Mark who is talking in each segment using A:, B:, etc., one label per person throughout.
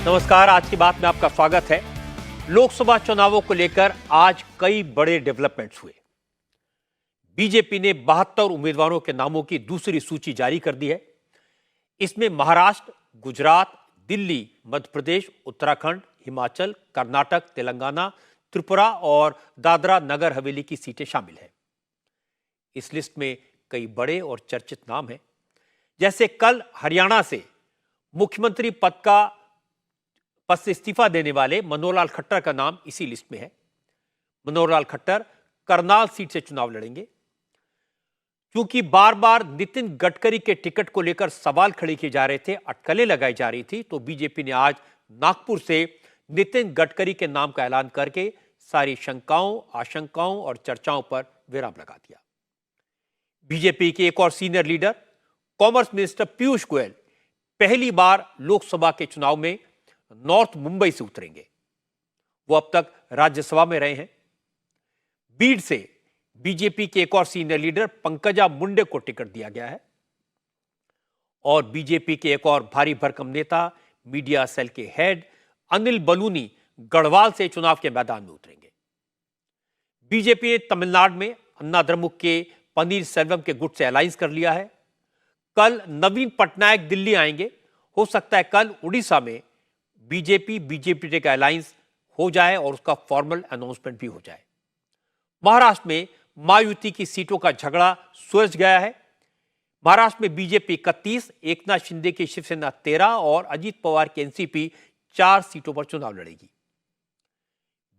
A: नमस्कार, आज की बात में आपका स्वागत है। लोकसभा चुनावों को लेकर आज कई बड़े डेवलपमेंट्स हुए। बीजेपी ने 72 उम्मीदवारों के नामों की दूसरी सूची जारी कर दी है। इसमें महाराष्ट्र, गुजरात, दिल्ली, मध्य प्रदेश, उत्तराखंड, हिमाचल, कर्नाटक, तेलंगाना, त्रिपुरा और दादरा नगर हवेली की सीटें शामिल हैं। इस लिस्ट में कई बड़े और चर्चित नाम हैं। जैसे कल हरियाणा से मुख्यमंत्री पद से इस्तीफा देने वाले मनोहर लाल खट्टर का नाम इसी लिस्ट में है। मनोहर लाल खट्टर करनाल सीट से चुनाव लड़ेंगे। क्योंकि बार बार नितिन गडकरी के टिकट को लेकर सवाल खड़े किए जा रहे थे, अटकलें लगाई जा रही थी, तो बीजेपी ने आज नागपुर से नितिन गडकरी के नाम का ऐलान करके सारी शंकाओं, आशंकाओं और चर्चाओं पर विराम लगा दिया। बीजेपी के एक और senior leader, commerce minister Piyush Goyal पहली बार लोकसभा के चुनाव में नॉर्थ मुंबई से उतरेंगे। वो अब तक राज्यसभा में रहे हैं। बीड से बीजेपी के एक और सीनियर लीडर पंकजा मुंडे को टिकट दिया गया है। और बीजेपी के एक और भारी भरकम नेता, मीडिया सेल के हेड अनिल बलूनी गढ़वाल से चुनाव के मैदान में उतरेंगे। बीजेपी ने तमिलनाडु में अन्ना द्रमुक के पनीर सेल्वम के गुट से अलायंस कर लिया है। कल नवीन पटनायक दिल्ली आएंगे। हो सकता है कल उड़ीसा में बीजेपी का अलायंस हो जाए और उसका फॉर्मल अनाउंसमेंट भी हो जाए। महाराष्ट्र में महायुति की सीटों का झगड़ा सुलझ गया है। महाराष्ट्र में बीजेपी 31, एकनाथ शिंदे की शिवसेना 13 और अजीत पवार की एनसीपी 4 सीटों पर चुनाव लड़ेगी।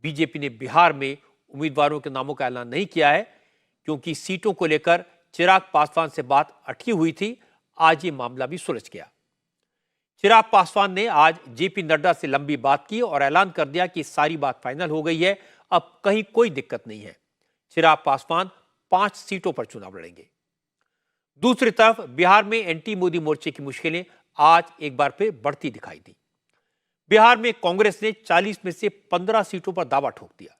A: बीजेपी ने बिहार में उम्मीदवारों के नामों का ऐलान नहीं किया है, क्योंकि सीटों को लेकर चिराग पासवान से बात अटकी हुई थी। आज ये मामला भी सुलझ गया। चिराग पासवान ने आज जेपी नड्डा से लंबी बात की और ऐलान कर दिया कि सारी बात फाइनल हो गई है, अब कहीं कोई दिक्कत नहीं है। चिराग पासवान 5 सीटों पर चुनाव लड़ेंगे। दूसरी तरफ बिहार में एंटी मोदी मोर्चे की मुश्किलें आज एक बार फिर बढ़ती दिखाई दी। बिहार में कांग्रेस ने 40 में से 15 सीटों पर दावा ठोक दिया।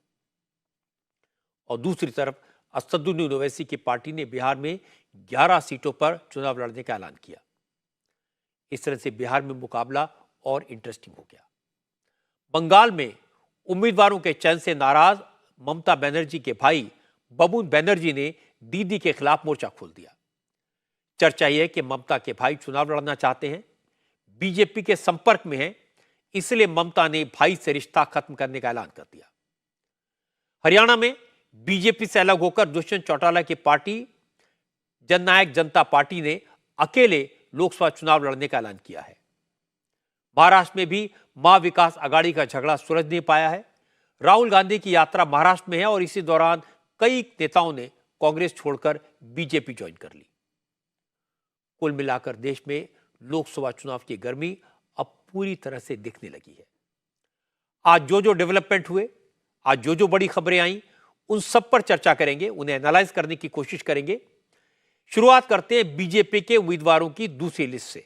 A: और दूसरी तरफ असदुद्दीन ओवैसी की पार्टी ने बिहार में 11 सीटों पर चुनाव लड़ने का ऐलान किया। इस तरह से बिहार में मुकाबला और इंटरेस्टिंग हो गया। बंगाल में उम्मीदवारों के चयन से नाराज ममता बनर्जी के भाई बबून बनर्जी ने दीदी के खिलाफ मोर्चा खोल दिया। चर्चा यह है कि ममता के भाई चुनाव लड़ना चाहते हैं, बीजेपी के संपर्क में हैं, इसलिए ममता ने भाई से रिश्ता खत्म करने का ऐलान कर दिया। हरियाणा में बीजेपी से अलग होकर दुष्यंत चौटाला की पार्टी जननायक जनता पार्टी ने अकेले लोकसभा चुनाव लड़ने का ऐलान किया है। महाराष्ट्र में भी महा विकास अघाड़ी का झगड़ा सुलझ नहीं पाया है। राहुल गांधी की यात्रा महाराष्ट्र में है और इसी दौरान कई नेताओं ने कांग्रेस छोड़कर बीजेपी ज्वाइन कर ली। कुल मिलाकर देश में लोकसभा चुनाव की गर्मी अब पूरी तरह से दिखने लगी है। आज जो डेवलपमेंट हुए, आज जो बड़ी खबरें आई, उन सब पर चर्चा करेंगे, उन्हें एनालाइज करने की कोशिश करेंगे। शुरुआत करते हैं बीजेपी के उम्मीदवारों की दूसरी लिस्ट से।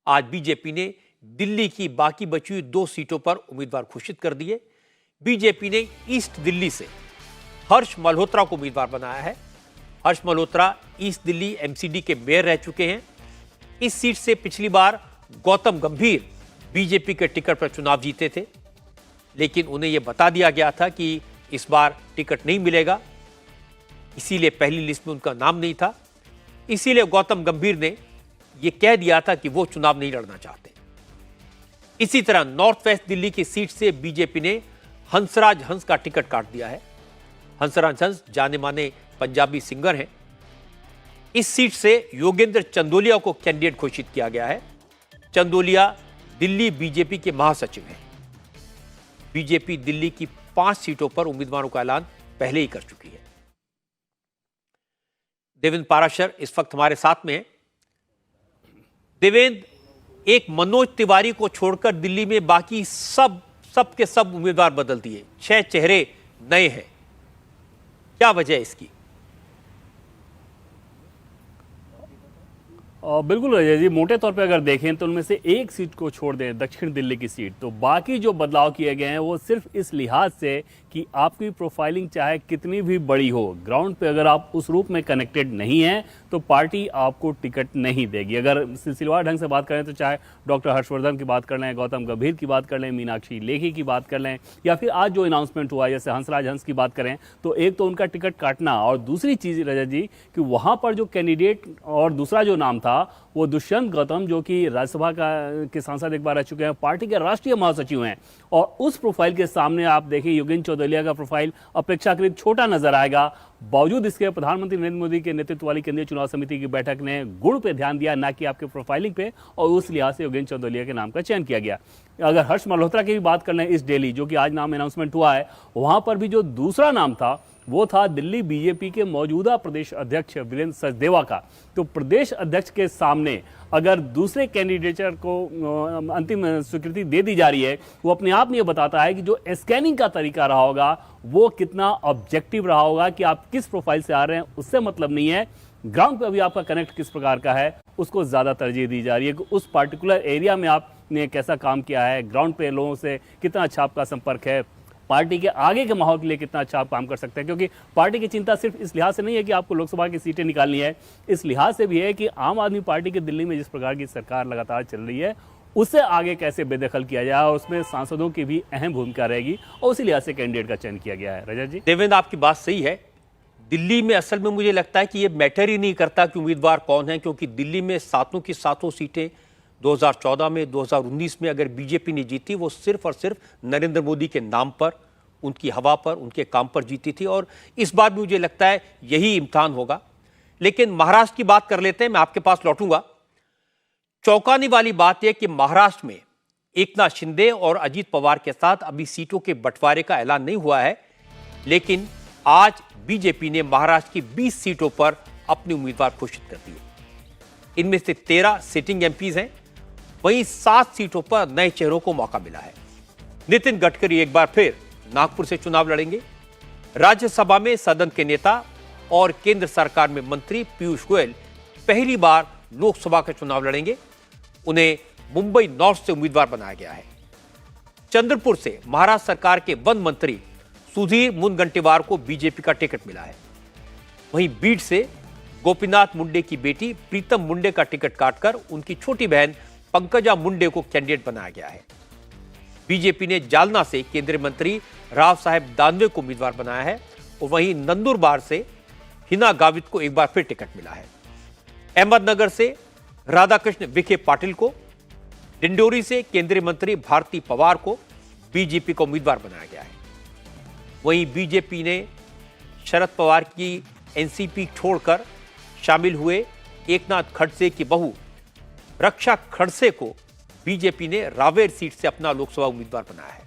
A: आज बीजेपी ने दिल्ली की बाकी बची हुई 2 सीटों पर उम्मीदवार घोषित कर दिए। बीजेपी ने ईस्ट दिल्ली से हर्ष मल्होत्रा को उम्मीदवार बनाया है। हर्ष मल्होत्रा ईस्ट दिल्ली एमसीडी के मेयर रह चुके हैं। इस सीट से पिछली बार गौतम गंभीर बीजेपी के टिकट पर चुनाव जीते थे, लेकिन उन्हें यह बता दिया गया था कि इस बार टिकट नहीं मिलेगा, इसीलिए पहली लिस्ट में उनका नाम नहीं था। इसीलिए गौतम गंभीर ने यह कह दिया था कि वो चुनाव नहीं लड़ना चाहते। इसी तरह नॉर्थ वेस्ट दिल्ली की सीट से बीजेपी ने हंसराज हंस का टिकट काट दिया है। हंसराज हंस जाने माने पंजाबी सिंगर हैं। इस सीट से योगेंद्र चंदोलिया को कैंडिडेट घोषित किया गया है। चंदोलिया दिल्ली बीजेपी के महासचिव हैं। बीजेपी दिल्ली की 5 सीटों पर उम्मीदवारों का ऐलान पहले ही कर चुकी है। देवेंद्र पाराशर इस वक्त हमारे साथ में हैं। देवेंद्र, एक मनोज तिवारी को छोड़कर दिल्ली में बाकी सब के सब उम्मीदवार बदल दिए, 6 चेहरे नए हैं, क्या वजह है इसकी?
B: बिल्कुल अजय जी, मोटे तौर पे अगर देखें तो उनमें से एक सीट को छोड़ दें, दक्षिण दिल्ली की सीट, तो बाकी जो बदलाव किए गए हैं वो सिर्फ इस लिहाज से कि आपकी प्रोफाइलिंग चाहे कितनी भी बड़ी हो, ग्राउंड पे अगर आप उस रूप में कनेक्टेड नहीं हैं तो पार्टी आपको टिकट नहीं देगी। अगर सिलसिलेवार ढंग से बात करें तो चाहे डॉक्टर हर्षवर्धन की बात कर लें, गौतम गंभीर की बात कर लें, मीनाक्षी लेखी की बात कर लें, या फिर आज जो अनाउंसमेंट हुआ जैसे हंसराज हंस की बात करें, तो एक तो उनका टिकट काटना, और दूसरी चीज़ रजत जी कि वहाँ पर जो कैंडिडेट और दूसरा जो नाम था वो दुष्यंत गौतम, जो कि राज्यसभा के सांसद एक बार रह चुके हैं, पार्टी के राष्ट्रीय महासचिव हैं, और उस प्रोफाइल के सामने आप देखिए योगेंद्र चौधलिया का प्रोफाइल अपेक्षाकृत छोटा नजर आएगा। बावजूद इसके प्रधानमंत्री नरेंद्र मोदी के नेतृत्व वाली केंद्रीय चुनाव समिति की बैठक ने गुण पे ध्यान दिया, ना कि आपके प्रोफाइलिंग पे, और उस लिहाज से योगेंद्र चौधलिया के नाम का चयन किया गया। अगर हर्ष मल्होत्रा की भी बात कर लें, इस डेली जो कि आज नाम अनाउंसमेंट हुआ है, वहां पर भी जो दूसरा नाम था वो था दिल्ली बीजेपी के मौजूदा प्रदेश अध्यक्ष वीरेंद्र सचदेवा का। तो प्रदेश अध्यक्ष के सामने अगर दूसरे कैंडिडेटर को अंतिम स्वीकृति दे दी जा रही है, वो अपने आप में ये बताता है कि जो स्कैनिंग का तरीका रहा होगा वो कितना ऑब्जेक्टिव रहा होगा, कि आप किस प्रोफाइल से आ रहे हैं उससे मतलब नहीं है, ग्राउंड पे अभी आपका कनेक्ट किस प्रकार का है उसको ज्यादा तरजीह दी जा रही है, कि उस पार्टिकुलर एरिया में आपने कैसा काम किया है, ग्राउंड पे लोगों से कितना अच्छा आपका संपर्क है, पार्टी के आगे के माहौल के लिए कितना अच्छा आप काम कर सकते हैं। क्योंकि पार्टी की चिंता सिर्फ इस लिहाज से नहीं है कि आपको लोकसभा की सीटें निकालनी है, इस लिहाज से भी है कि आम आदमी पार्टी की दिल्ली में जिस प्रकार की सरकार लगातार चल रही है उससे आगे कैसे बेदखल किया जाए, और उसमें सांसदों की भी अहम भूमिका रहेगी, और उसी लिहाज से कैंडिडेट का चयन किया गया है। रजत जी,
A: देवेंद्र, आपकी बात सही है। दिल्ली में असल में मुझे लगता है कि ये मैटर ही नहीं करता कि उम्मीदवार कौन है, क्योंकि दिल्ली में सातों की सातों सीटें 2014 में, 2019 में अगर बीजेपी ने जीती, वो सिर्फ और सिर्फ नरेंद्र मोदी के नाम पर, उनकी हवा पर, उनके काम पर जीती थी, और इस बार भी मुझे लगता है यही इम्तिहान होगा। लेकिन महाराष्ट्र की बात कर लेते हैं, मैं आपके पास लौटूंगा। चौंकाने वाली बात यह कि महाराष्ट्र में एकनाथ शिंदे और अजीत पवार के साथ अभी सीटों के बंटवारे का ऐलान नहीं हुआ है, लेकिन आज बीजेपी ने महाराष्ट्र की 20 सीटों पर अपने उम्मीदवार घोषित कर दिए। इनमें से 13 सिटिंग एमपीज हैं, वहीं 7 सीटों पर नए चेहरों को मौका मिला है। नितिन गडकरी एक बार फिर नागपुर से चुनाव लड़ेंगे। राज्यसभा में सदन के नेता और केंद्र सरकार में मंत्री पीयूष गोयल पहली बार लोकसभा का चुनाव लड़ेंगे। उन्हें मुंबई नॉर्थ से उम्मीदवार बनाया गया है। चंद्रपुर से महाराष्ट्र सरकार के वन मंत्री सुधीर मुनगंटीवार को बीजेपी का टिकट मिला है। वहीं बीड से गोपीनाथ मुंडे की बेटी प्रीतम मुंडे का टिकट काटकर उनकी छोटी बहन पंकजा मुंडे को कैंडिडेट बनाया गया है। बीजेपी ने जालना से केंद्रीय मंत्री राव साहेब दानवे को उम्मीदवार बनाया है, और वहीं नंदुरबार से हिना गावित को एक बार फिर टिकट मिला है। अहमदनगर से राधाकृष्ण विखे पाटिल को, डिंडोरी से केंद्रीय मंत्री भारती पवार को बीजेपी का उम्मीदवार बनाया गया है। वहीं बीजेपी ने शरद पवार की एनसीपी छोड़कर शामिल हुए एकनाथ खड़से की बहू रक्षा खड़से को बीजेपी ने रावेर सीट से अपना लोकसभा उम्मीदवार बनाया है।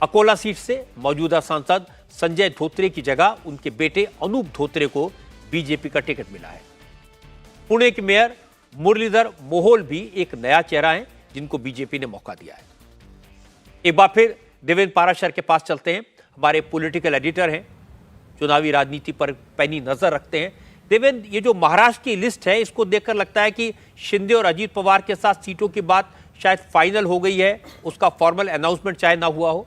A: अकोला सीट से मौजूदा सांसद संजय धोत्रे की जगह उनके बेटे अनूप धोत्रे को बीजेपी का टिकट मिला है। पुणे के मेयर मुरलीधर मोहोल भी एक नया चेहरा है जिनको बीजेपी ने मौका दिया है। एक बार फिर देवेंद्र पाराशर के पास चलते हैं, हमारे पॉलिटिकल एडिटर हैं, चुनावी राजनीति पर पैनी नजर रखते हैं। देवेंद्र, ये जो महाराष्ट्र की लिस्ट है इसको देखकर लगता है कि शिंदे और अजीत पवार के साथ सीटों की बात शायद फाइनल हो गई है, उसका फॉर्मल अनाउंसमेंट चाहे ना हुआ हो।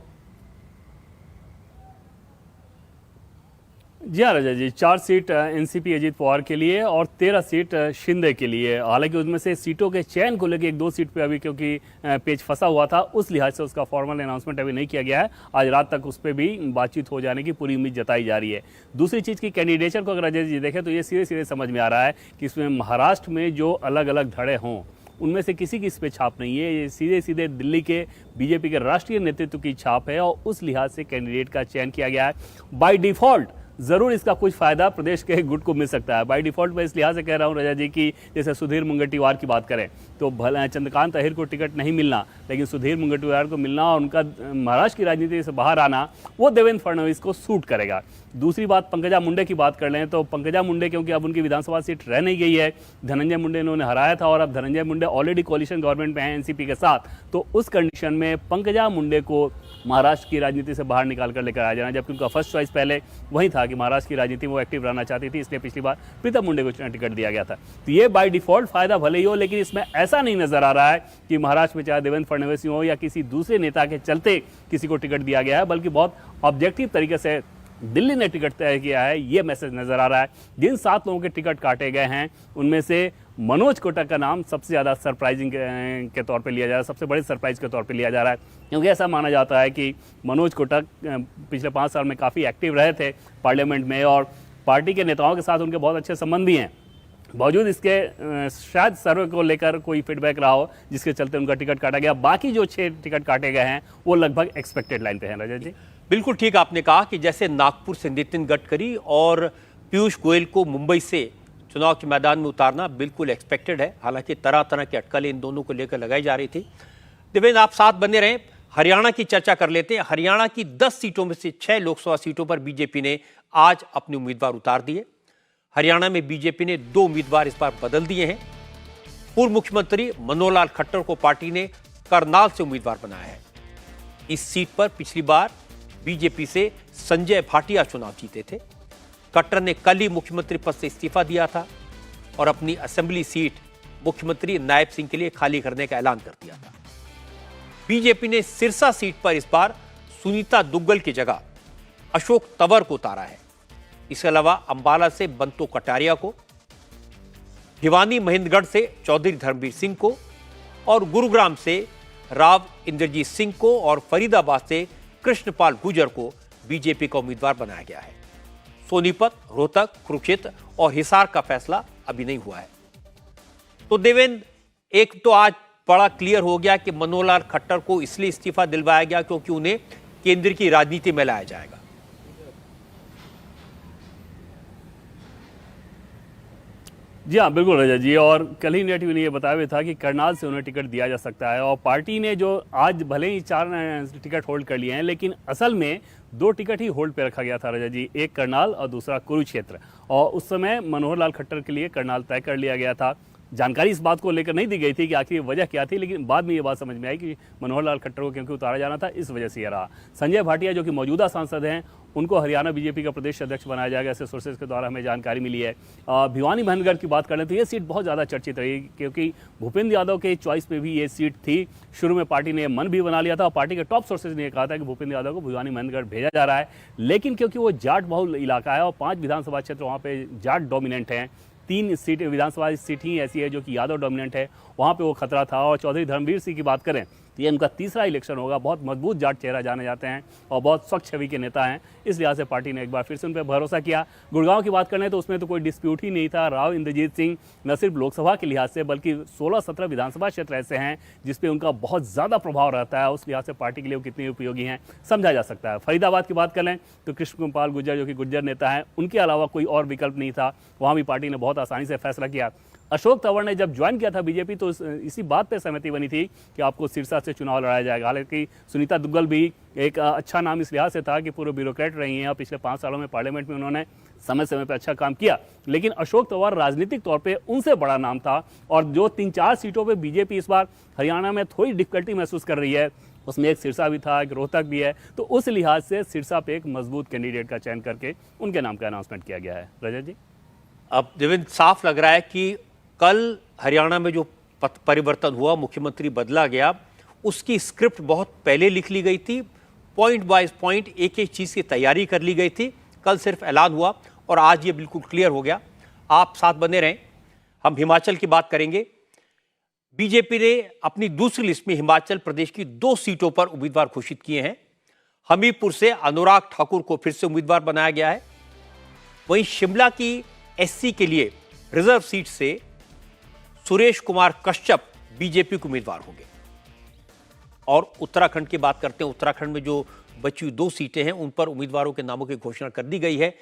B: जी हाँ रजा जी, 4 सीट एनसीपी अजीत पवार के लिए और 13 सीट शिंदे के लिए। हालांकि उसमें से सीटों के चयन को लेकर 1-2 सीट पे अभी क्योंकि पेच फंसा हुआ था, उस लिहाज से उसका फॉर्मल अनाउंसमेंट अभी नहीं किया गया है। आज रात तक उस पर भी बातचीत हो जाने की पूरी उम्मीद जताई जा रही है। दूसरी चीज़ की कैंडिडेचर को अगर रजा जी देखें तो ये सीधे सीधे समझ में आ रहा है कि इसमें महाराष्ट्र में जो अलग अलग धड़े हों उनमें से किसी की इस पे छाप नहीं है। ये सीधे सीधे दिल्ली के बीजेपी के राष्ट्रीय नेतृत्व की छाप है, और उस लिहाज से कैंडिडेट का चयन किया गया है। बाय डिफॉल्ट जरूर इसका कुछ फायदा प्रदेश के गुट को मिल सकता है। बाय डिफॉल्ट मैं इस लिहाज से कह रहा हूं रजा जी की जैसे सुधीर मुनगंटीवार की बात करें तो भले चंद्रकांत अहिर को टिकट नहीं मिलना, लेकिन सुधीर मुनगंटीवार को मिलना और उनका महाराष्ट्र की राजनीति से बाहर आना वो देवेंद्र फडणवीस को सूट करेगा। दूसरी बात पंकजा मुंडे की बात कर लें तो पंकजा मुंडे क्योंकि अब उनकी विधानसभा सीट रह नहीं गई है, धनंजय मुंडे इन्होंने हराया था और अब धनंजय मुंडे ऑलरेडी कोalition गवर्नमेंट में है एनसीपी के साथ, तो उस कंडीशन में पंकजा मुंडे को महाराष्ट्र की राजनीति से बाहर निकाल कर लेकर आ जाना, जबकि उनका फर्स्ट चॉइस पहले वही था कि महाराष्ट्र की राजनीति में वो एक्टिव रहना चाहती थी, इसलिए पिछली बार प्रीतम मुंडे को टिकट दिया गया था। तो ये बाय डिफॉल्ट फायदा भले ही हो, लेकिन इसमें ऐसा नहीं नजर आ रहा है कि महाराष्ट्र में चाहे देवेंद्र फडणवीस हो या किसी दूसरे नेता के चलते किसी को टिकट दिया गया है, बल्कि बहुत ऑब्जेक्टिव तरीके से दिल्ली ने टिकट तय किया है, ये मैसेज नजर आ रहा है। जिन 7 लोगों के टिकट काटे गए हैं उनमें से मनोज कोटक का नाम सबसे ज़्यादा सरप्राइजिंग के तौर पे लिया जा रहा है, सबसे बड़े सरप्राइज के तौर पे लिया जा रहा है, क्योंकि ऐसा माना जाता है कि मनोज कोटक पिछले 5 साल में काफ़ी एक्टिव रहे थे पार्लियामेंट में और पार्टी के नेताओं के साथ उनके बहुत अच्छे संबंध भी हैं। बावजूद इसके शायद सर्वे को लेकर कोई फीडबैक रहा हो जिसके चलते उनका टिकट काटा गया। बाकी जो 6 टिकट काटे गए हैं वो लगभग एक्सपेक्टेड लाइन पे हैं। रजत जी,
A: बिल्कुल ठीक आपने कहा कि जैसे नागपुर से नितिन गडकरी और पीयूष गोयल को मुंबई से चुनाव के मैदान में उतारना बिल्कुल एक्सपेक्टेड है। हालांकि तरह तरह की अटकलें इन दोनों को लेकर लगाई जा रही थी। देवेंद्र, आप साथ बने रहें, हरियाणा की चर्चा कर लेते हैं। हरियाणा की 10 सीटों में से 6 लोकसभा सीटों पर बीजेपी ने आज अपने उम्मीदवार उतार दिए। हरियाणा में बीजेपी ने 2 उम्मीदवार इस बार बदल दिए हैं। पूर्व मुख्यमंत्री मनोहर लाल खट्टर को पार्टी ने करनाल से उम्मीदवार बनाया है। इस सीट पर पिछली बार बीजेपी से संजय भाटिया चुनाव जीते थे। खट्टर ने कल ही मुख्यमंत्री पद से इस्तीफा दिया था और अपनी असेंबली सीट मुख्यमंत्री नायब सिंह के लिए खाली करने का ऐलान कर दिया था। बीजेपी ने सिरसा सीट पर इस बार सुनीता दुग्गल की जगह अशोक तंवर को उतारा है। इसके अलावा अंबाला से बंतो कटारिया को, भिवानी महेंद्रगढ़ से चौधरी धर्मवीर सिंह को और गुरुग्राम से राव इंद्रजीत सिंह को और फरीदाबाद से कृष्णपाल गुर्जर को बीजेपी का उम्मीदवार बनाया गया है। सोनीपत, रोहतक, कुरुक्षेत्र और हिसार का फैसला अभी नहीं हुआ है। तो देवेंद्र, एक तो आज बड़ा क्लियर हो गया कि मनोहर लाल खट्टर को इसलिए इस्तीफा दिलवाया गया क्योंकि उन्हें केंद्र की राजनीति में लाया जाएगा।
B: जी हाँ, बिल्कुल रजत जी, और कल ही इंडिया टीवी ने यह बताया भी था कि करनाल से उन्हें टिकट दिया जा सकता है और पार्टी ने जो आज भले ही 4 टिकट होल्ड कर लिए हैं, लेकिन असल में 2 टिकट ही होल्ड पे रखा गया था रजत जी, एक करनाल और दूसरा कुरुक्षेत्र। और उस समय मनोहर लाल खट्टर के लिए करनाल तय कर लिया गया था। जानकारी इस बात को लेकर नहीं दी गई थी कि आखिर वजह क्या थी, लेकिन बाद में ये बात समझ में आई कि मनोहर लाल खट्टर को क्योंकि उतारा जाना था, इस वजह से यह रहा। संजय भाटिया जो कि मौजूदा सांसद हैं, उनको हरियाणा बीजेपी का प्रदेश अध्यक्ष बनाया जाएगा, ऐसे सोर्सेज के द्वारा हमें जानकारी मिली है। भिवानी महेंद्रगढ़ की बात करें तो ये सीट बहुत ज़्यादा चर्चित रही क्योंकि भूपेंद्र यादव के चॉइस पे भी ये सीट थी। शुरू में पार्टी ने मन भी बना लिया था और पार्टी के टॉप सोर्सेज ने कहा था कि भूपेंद्र यादव को भिवानी महेंद्रगढ़ भेजा जा रहा है, लेकिन क्योंकि वो जाट बहुल इलाका है और 5 विधानसभा क्षेत्र वहाँ पे जाट डोमिनेंट हैं, 3 सीट विधानसभा सीट ही ऐसी है जो कि यादव डोमिनेंट है, वहाँ पे वो खतरा था। और चौधरी धर्मवीर सिंह की बात करें तो ये उनका तीसरा इलेक्शन होगा। बहुत मजबूत जाट चेहरा जाने जाते हैं और बहुत स्वच्छ छवि के नेता हैं, इस लिहाज से पार्टी ने एक बार फिर से उन पर भरोसा किया। गुड़गांव की बात करें तो उसमें तो कोई डिस्प्यूट ही नहीं था। राव इंद्रजीत सिंह न सिर्फ लोकसभा के लिहाज से बल्कि 16-17 विधानसभा क्षेत्र ऐसे हैं जिसपे उनका बहुत ज़्यादा प्रभाव रहता है, उस लिहाज से पार्टी के लिए वो कितने उपयोगी हैं समझा जा सकता है। फरीदाबाद की बात करें तो कृष्णपाल गुर्जर जो कि गुर्जर नेता हैं, उनके अलावा कोई और विकल्प नहीं था, वहाँ भी पार्टी ने बहुत आसानी से फैसला किया। अशोक तंवर ने जब ज्वाइन किया था बीजेपी तो इसी बात पे सहमति बनी थी कि आपको सिरसा से चुनाव लड़ाया जाएगा। हालांकि सुनीता दुग्गल भी एक अच्छा नाम इस लिहाज से था कि पूर्व ब्यूरोक्रेट रही हैं और पिछले 5 सालों में पार्लियामेंट में उन्होंने समय समय पर अच्छा काम किया, लेकिन अशोक तंवर राजनीतिक तौर पे उनसे बड़ा नाम था। और जो 3-4 सीटों पे बीजेपी इस बार हरियाणा में थोड़ी डिफिकल्टी महसूस कर रही है, उसमें एक सिरसा भी था, एक रोहतक भी है, तो उस लिहाज से सिरसा पे एक मजबूत कैंडिडेट का चयन करके उनके नाम का अनाउंसमेंट किया गया है। रजत जी,
A: अब देवेंद्र, साफ लग रहा है कि कल हरियाणा में जो परिवर्तन हुआ, मुख्यमंत्री बदला गया, उसकी स्क्रिप्ट बहुत पहले लिख ली गई थी, पॉइंट बाय पॉइंट एक एक चीज़ की तैयारी कर ली गई थी। कल सिर्फ ऐलान हुआ और आज ये बिल्कुल क्लियर हो गया। आप साथ बने रहें, हम हिमाचल की बात करेंगे। बीजेपी ने अपनी दूसरी लिस्ट में हिमाचल प्रदेश की 2 सीटों पर उम्मीदवार घोषित किए हैं। हमीरपुर से अनुराग ठाकुर को फिर से उम्मीदवार बनाया गया है। वहीं शिमला की एससी के लिए रिजर्व सीट से सुरेश कुमार कश्यप बीजेपी के उम्मीदवार होंगे। और उत्तराखंड की बात करते हैं। उत्तराखंड में जो बची हुई 2 सीटें हैं उन पर उम्मीदवारों के नामों की घोषणा कर दी गई है।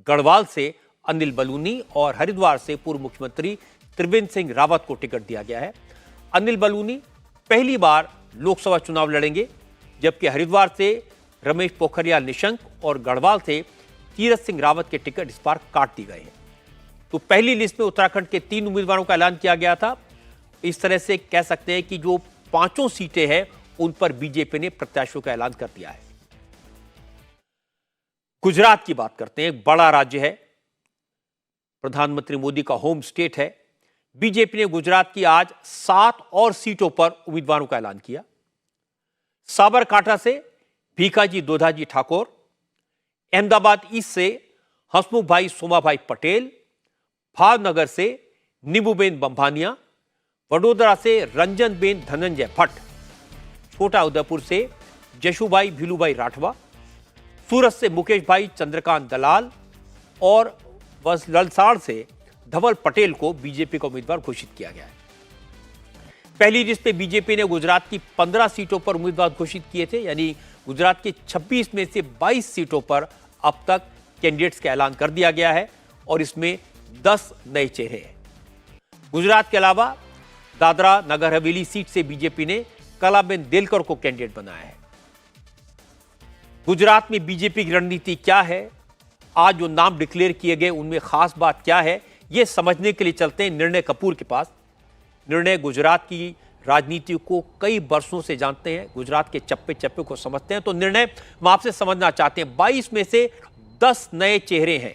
A: गढ़वाल से अनिल बलूनी और हरिद्वार से पूर्व मुख्यमंत्री त्रिवेंद्र सिंह रावत को टिकट दिया गया है। अनिल बलूनी पहली बार लोकसभा चुनाव लड़ेंगे, जबकि हरिद्वार से रमेश पोखरियाल निशंक और गढ़वाल से तीरथ सिंह रावत के टिकट इस बार काट दी गए हैं। तो पहली लिस्ट में उत्तराखंड के 3 उम्मीदवारों का ऐलान किया गया था। इस तरह से कह सकते हैं कि जो 5 सीटें हैं उन पर बीजेपी ने प्रत्याशियों का ऐलान कर दिया है। गुजरात की बात करते हैं। एक बड़ा राज्य है, प्रधानमंत्री मोदी का होम स्टेट है। बीजेपी ने गुजरात की आज 7 और सीटों पर उम्मीदवारों का ऐलान किया। साबरकांठा से भीखाजी दोधाजी ठाकुर, अहमदाबाद ईस्ट से हसमुख भाई सोमाभाई पटेल, भावनगर से नीबूबेन बंभानिया, वडोदरा से रंजनबेन धनंजय भट्ट, छोटा उदयपुर से जशुभाई भीलूभाई राठवा, सूरत से मुकेश भाई चंद्रकांत दलाल और वलसाड़ से धवल पटेल को बीजेपी का उम्मीदवार घोषित किया गया है। पहली लिस्ट में बीजेपी ने गुजरात की 15 सीटों पर उम्मीदवार घोषित किए थे, यानी गुजरात की 26 में से 22 सीटों पर अब तक कैंडिडेट्स का ऐलान कर दिया गया है और इसमें 10 नए चेहरे हैं। गुजरात के अलावा दादरा नगर हवेली सीट से बीजेपी ने कलाबेन देलकर को कैंडिडेट बनाया है। गुजरात में बीजेपी की रणनीति क्या है, आज जो नाम डिक्लेयर किए गए उनमें खास बात क्या है, यह समझने के लिए चलते हैं निर्णय कपूर के पास। निर्णय गुजरात की राजनीति को कई वर्षों से जानते हैं, गुजरात के चप्पे चप्पे को समझते हैं। तो निर्णय हम आपसे समझना चाहते हैं, 22 में से 10 नए चेहरे हैं,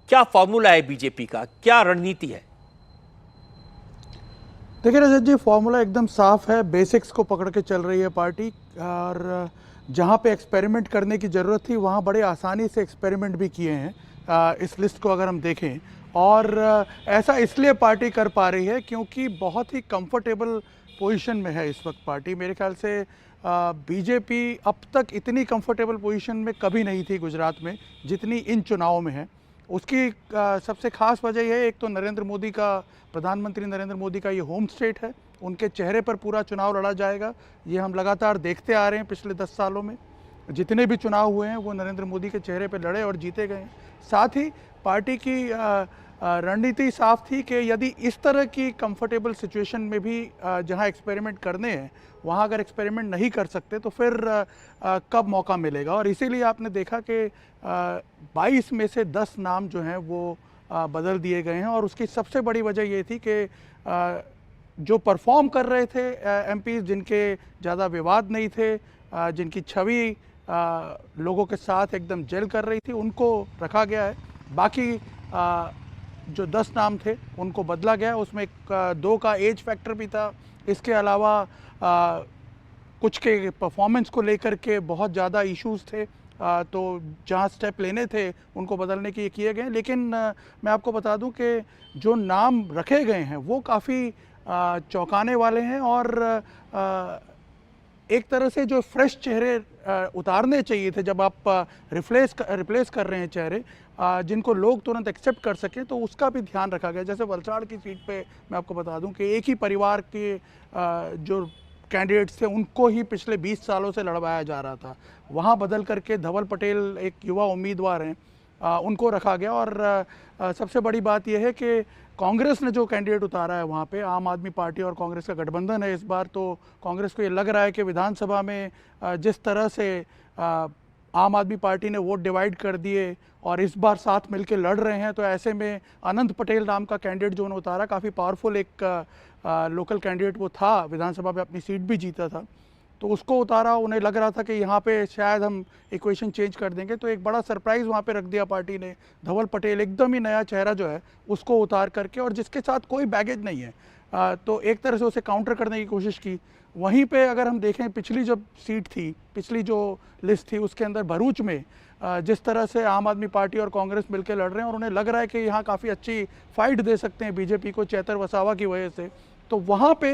A: क्या फॉर्मूला है बीजेपी का, क्या रणनीति है?
C: देखिए रजत जी, फॉर्मूला एकदम साफ है। बेसिक्स को पकड़ के चल रही है पार्टी, और जहाँ पे एक्सपेरिमेंट करने की ज़रूरत थी वहाँ बड़े आसानी से एक्सपेरिमेंट भी किए हैं। इस लिस्ट को अगर हम देखें, और ऐसा इसलिए पार्टी कर पा रही है क्योंकि बहुत ही कंफर्टेबल पोजीशन में है इस वक्त पार्टी। मेरे ख्याल से बीजेपी अब तक इतनी कंफर्टेबल पोजीशन में कभी नहीं थी गुजरात में जितनी इन चुनावों में है। उसकी सबसे खास वजह यह है, एक तो नरेंद्र मोदी का, प्रधानमंत्री नरेंद्र मोदी का ये होम स्टेट है, उनके चेहरे पर पूरा चुनाव लड़ा जाएगा। ये हम लगातार देखते आ रहे हैं, पिछले 10 सालों में जितने भी चुनाव हुए हैं वो नरेंद्र मोदी के चेहरे पर लड़े और जीते गए हैं। साथ ही पार्टी की रणनीति साफ थी कि यदि इस तरह की कंफर्टेबल सिचुएशन में भी जहां एक्सपेरिमेंट करने हैं वहां अगर एक्सपेरिमेंट नहीं कर सकते तो फिर कब मौका मिलेगा। और इसीलिए आपने देखा कि 22 में से 10 नाम जो हैं वो बदल दिए गए हैं। और उसकी सबसे बड़ी वजह ये थी कि जो परफॉर्म कर रहे थे एमपीज, जिनके ज़्यादा विवाद नहीं थे, जिनकी छवि लोगों के साथ एकदम जेल कर रही थी, उनको रखा गया है। बाकी जो 10 नाम थे उनको बदला गया। उसमें 2 का एज फैक्टर भी था। इसके अलावा कुछ के परफॉर्मेंस को लेकर के बहुत ज़्यादा इश्यूज थे, तो जहाँ स्टेप लेने थे उनको बदलने के किए गए। लेकिन मैं आपको बता दूं कि जो नाम रखे गए हैं वो काफ़ी चौंकाने वाले हैं, और एक तरह से जो फ्रेश चेहरे उतारने चाहिए थे जब आप रिप्लेस कर रहे हैं चेहरे जिनको लोग तुरंत एक्सेप्ट कर सकें, तो उसका भी ध्यान रखा गया। जैसे वलसाड़ की सीट पे मैं आपको बता दूं कि एक ही परिवार के जो कैंडिडेट्स थे उनको ही पिछले 20 सालों से लड़वाया जा रहा था, वहाँ बदल करके धवल पटेल एक युवा उम्मीदवार हैं, उनको रखा गया। और सबसे बड़ी बात यह है कि कांग्रेस ने जो कैंडिडेट उतारा है वहाँ पे, आम आदमी पार्टी और कांग्रेस का गठबंधन है इस बार, तो कांग्रेस को ये लग रहा है कि विधानसभा में जिस तरह से आम आदमी पार्टी ने वोट डिवाइड कर दिए और इस बार साथ मिलकर लड़ रहे हैं, तो ऐसे में अनंत पटेल नाम का कैंडिडेट जो उन्होंने उतारा, काफ़ी पावरफुल एक लोकल कैंडिडेट वो था, विधानसभा में अपनी सीट भी जीता था, तो उसको उतारा। उन्हें लग रहा था कि यहाँ पे शायद हम इक्वेशन चेंज कर देंगे, तो एक बड़ा सरप्राइज़ वहाँ पे रख दिया पार्टी ने। धवल पटेल एकदम ही नया चेहरा जो है उसको उतार करके, और जिसके साथ कोई बैगेज नहीं है, तो एक तरह से उसे काउंटर करने की कोशिश की। वहीं पे अगर हम देखें पिछली जो सीट थी, पिछली जो लिस्ट थी, उसके अंदर भरूच में जिस तरह से आम आदमी पार्टी और कांग्रेस मिलकर लड़ रहे हैं और उन्हें लग रहा है कि यहाँ काफ़ी अच्छी फाइट दे सकते हैं बीजेपी को चेतर वसावा की वजह से, तो वहाँ पे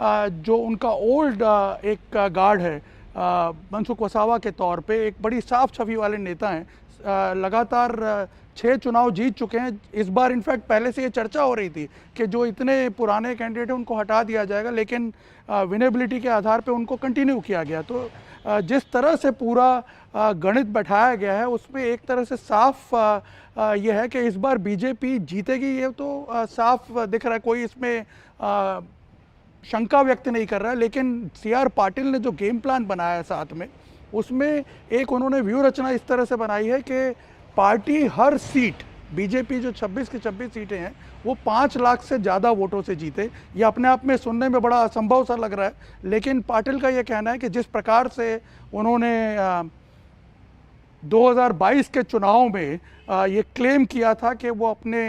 C: जो उनका ओल्ड एक गार्ड है मनसुख वसावा के तौर पे, एक बड़ी साफ छवि वाले नेता हैं, लगातार 6 चुनाव जीत चुके हैं। इस बार इनफैक्ट पहले से ये चर्चा हो रही थी कि जो इतने पुराने कैंडिडेट हैं उनको हटा दिया जाएगा, लेकिन विनेबिलिटी के आधार पे उनको कंटिन्यू किया गया। तो जिस तरह से पूरा गणित बैठाया गया है उसमें एक तरह से साफ ये है कि इस बार बीजेपी जीतेगी, ये तो साफ दिख रहा है, कोई इसमें शंका व्यक्त नहीं कर रहा है। लेकिन CR पाटिल ने जो गेम प्लान बनाया है साथ में, उसमें एक उन्होंने व्यू रचना इस तरह से बनाई है कि पार्टी हर सीट, बीजेपी जो 26 की 26 सीटें हैं वो 5 लाख से ज़्यादा वोटों से जीते। ये अपने आप में सुनने में बड़ा असंभव सा लग रहा है, लेकिन पाटिल का ये कहना है कि जिस प्रकार से उन्होंने 2022 के चुनाव में ये क्लेम किया था कि वो अपने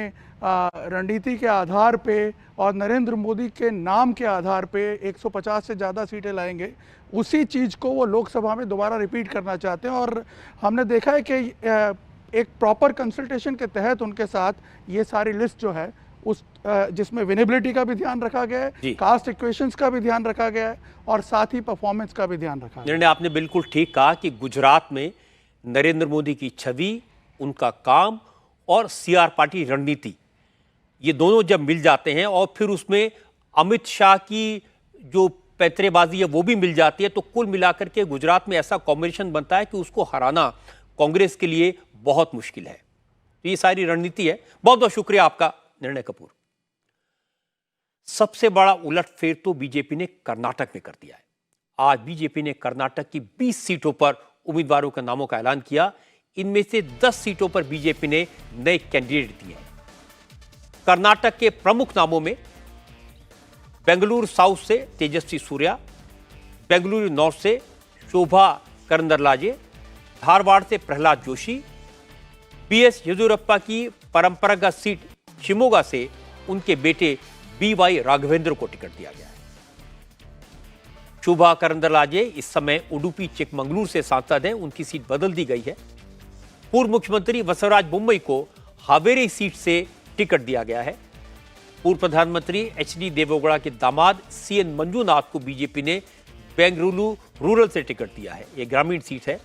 C: रणनीति के आधार पे और नरेंद्र मोदी के नाम के आधार पे 150 से ज़्यादा सीटें लाएंगे। उसी चीज़ को वो लोकसभा में दोबारा रिपीट करना चाहते हैं और हमने देखा है कि एक प्रॉपर कंसल्टेशन के तहत उनके साथ ये सारी लिस्ट जो है उस जिसमें विनेबिलिटी का भी ध्यान रखा गया है, कास्ट इक्वेशंस का भी ध्यान रखा गया है और साथ ही परफॉर्मेंस का भी ध्यान रखा गया है।
A: निर्णय आपने बिल्कुल ठीक कहा कि गुजरात में नरेंद्र मोदी की छवि, उनका काम और सीआर पार्टी रणनीति, ये दोनों जब मिल जाते हैं और फिर उसमें अमित शाह की जो पैंतरेबाजी है वो भी मिल जाती है, तो कुल मिलाकर के गुजरात में ऐसा कॉम्बिनेशन बनता है कि उसको हराना कांग्रेस के लिए बहुत मुश्किल है। तो ये सारी रणनीति है। बहुत बहुत शुक्रिया आपका निर्णय कपूर। सबसे बड़ा उलटफेर तो बीजेपी ने कर्नाटक में कर दिया है। आज बीजेपी ने कर्नाटक की 20 सीटों पर उम्मीदवारों के नामों का ऐलान किया। इनमें से 10 सीटों पर बीजेपी ने नए कैंडिडेट दिए हैं। कर्नाटक के प्रमुख नामों में बेंगलुरु साउथ से तेजस्वी सूर्या, बेंगलुरु नॉर्थ से शोभा करंदलाजे, धारवाड़ से प्रहलाद जोशी, बीएस येदियुरप्पा की परंपरागत सीट शिमोगा से उनके बेटे बीवाई राघवेंद्र को टिकट दिया गया है। शोभा करंदलाजे इस समय उडुपी चिकमंगलुरु से सांसद हैं, उनकी सीट बदल दी गई है। पूर्व मुख्यमंत्री बसवराज बोम्मई को हावेरी सीट से टिकट दिया गया है। पूर्व प्रधानमंत्री एचडी देवेगौड़ा के दामाद सीएन मंजूनाथ को बीजेपी ने बेंगलुरु रूरल से टिकट दिया है। यह ग्रामीण सीट है।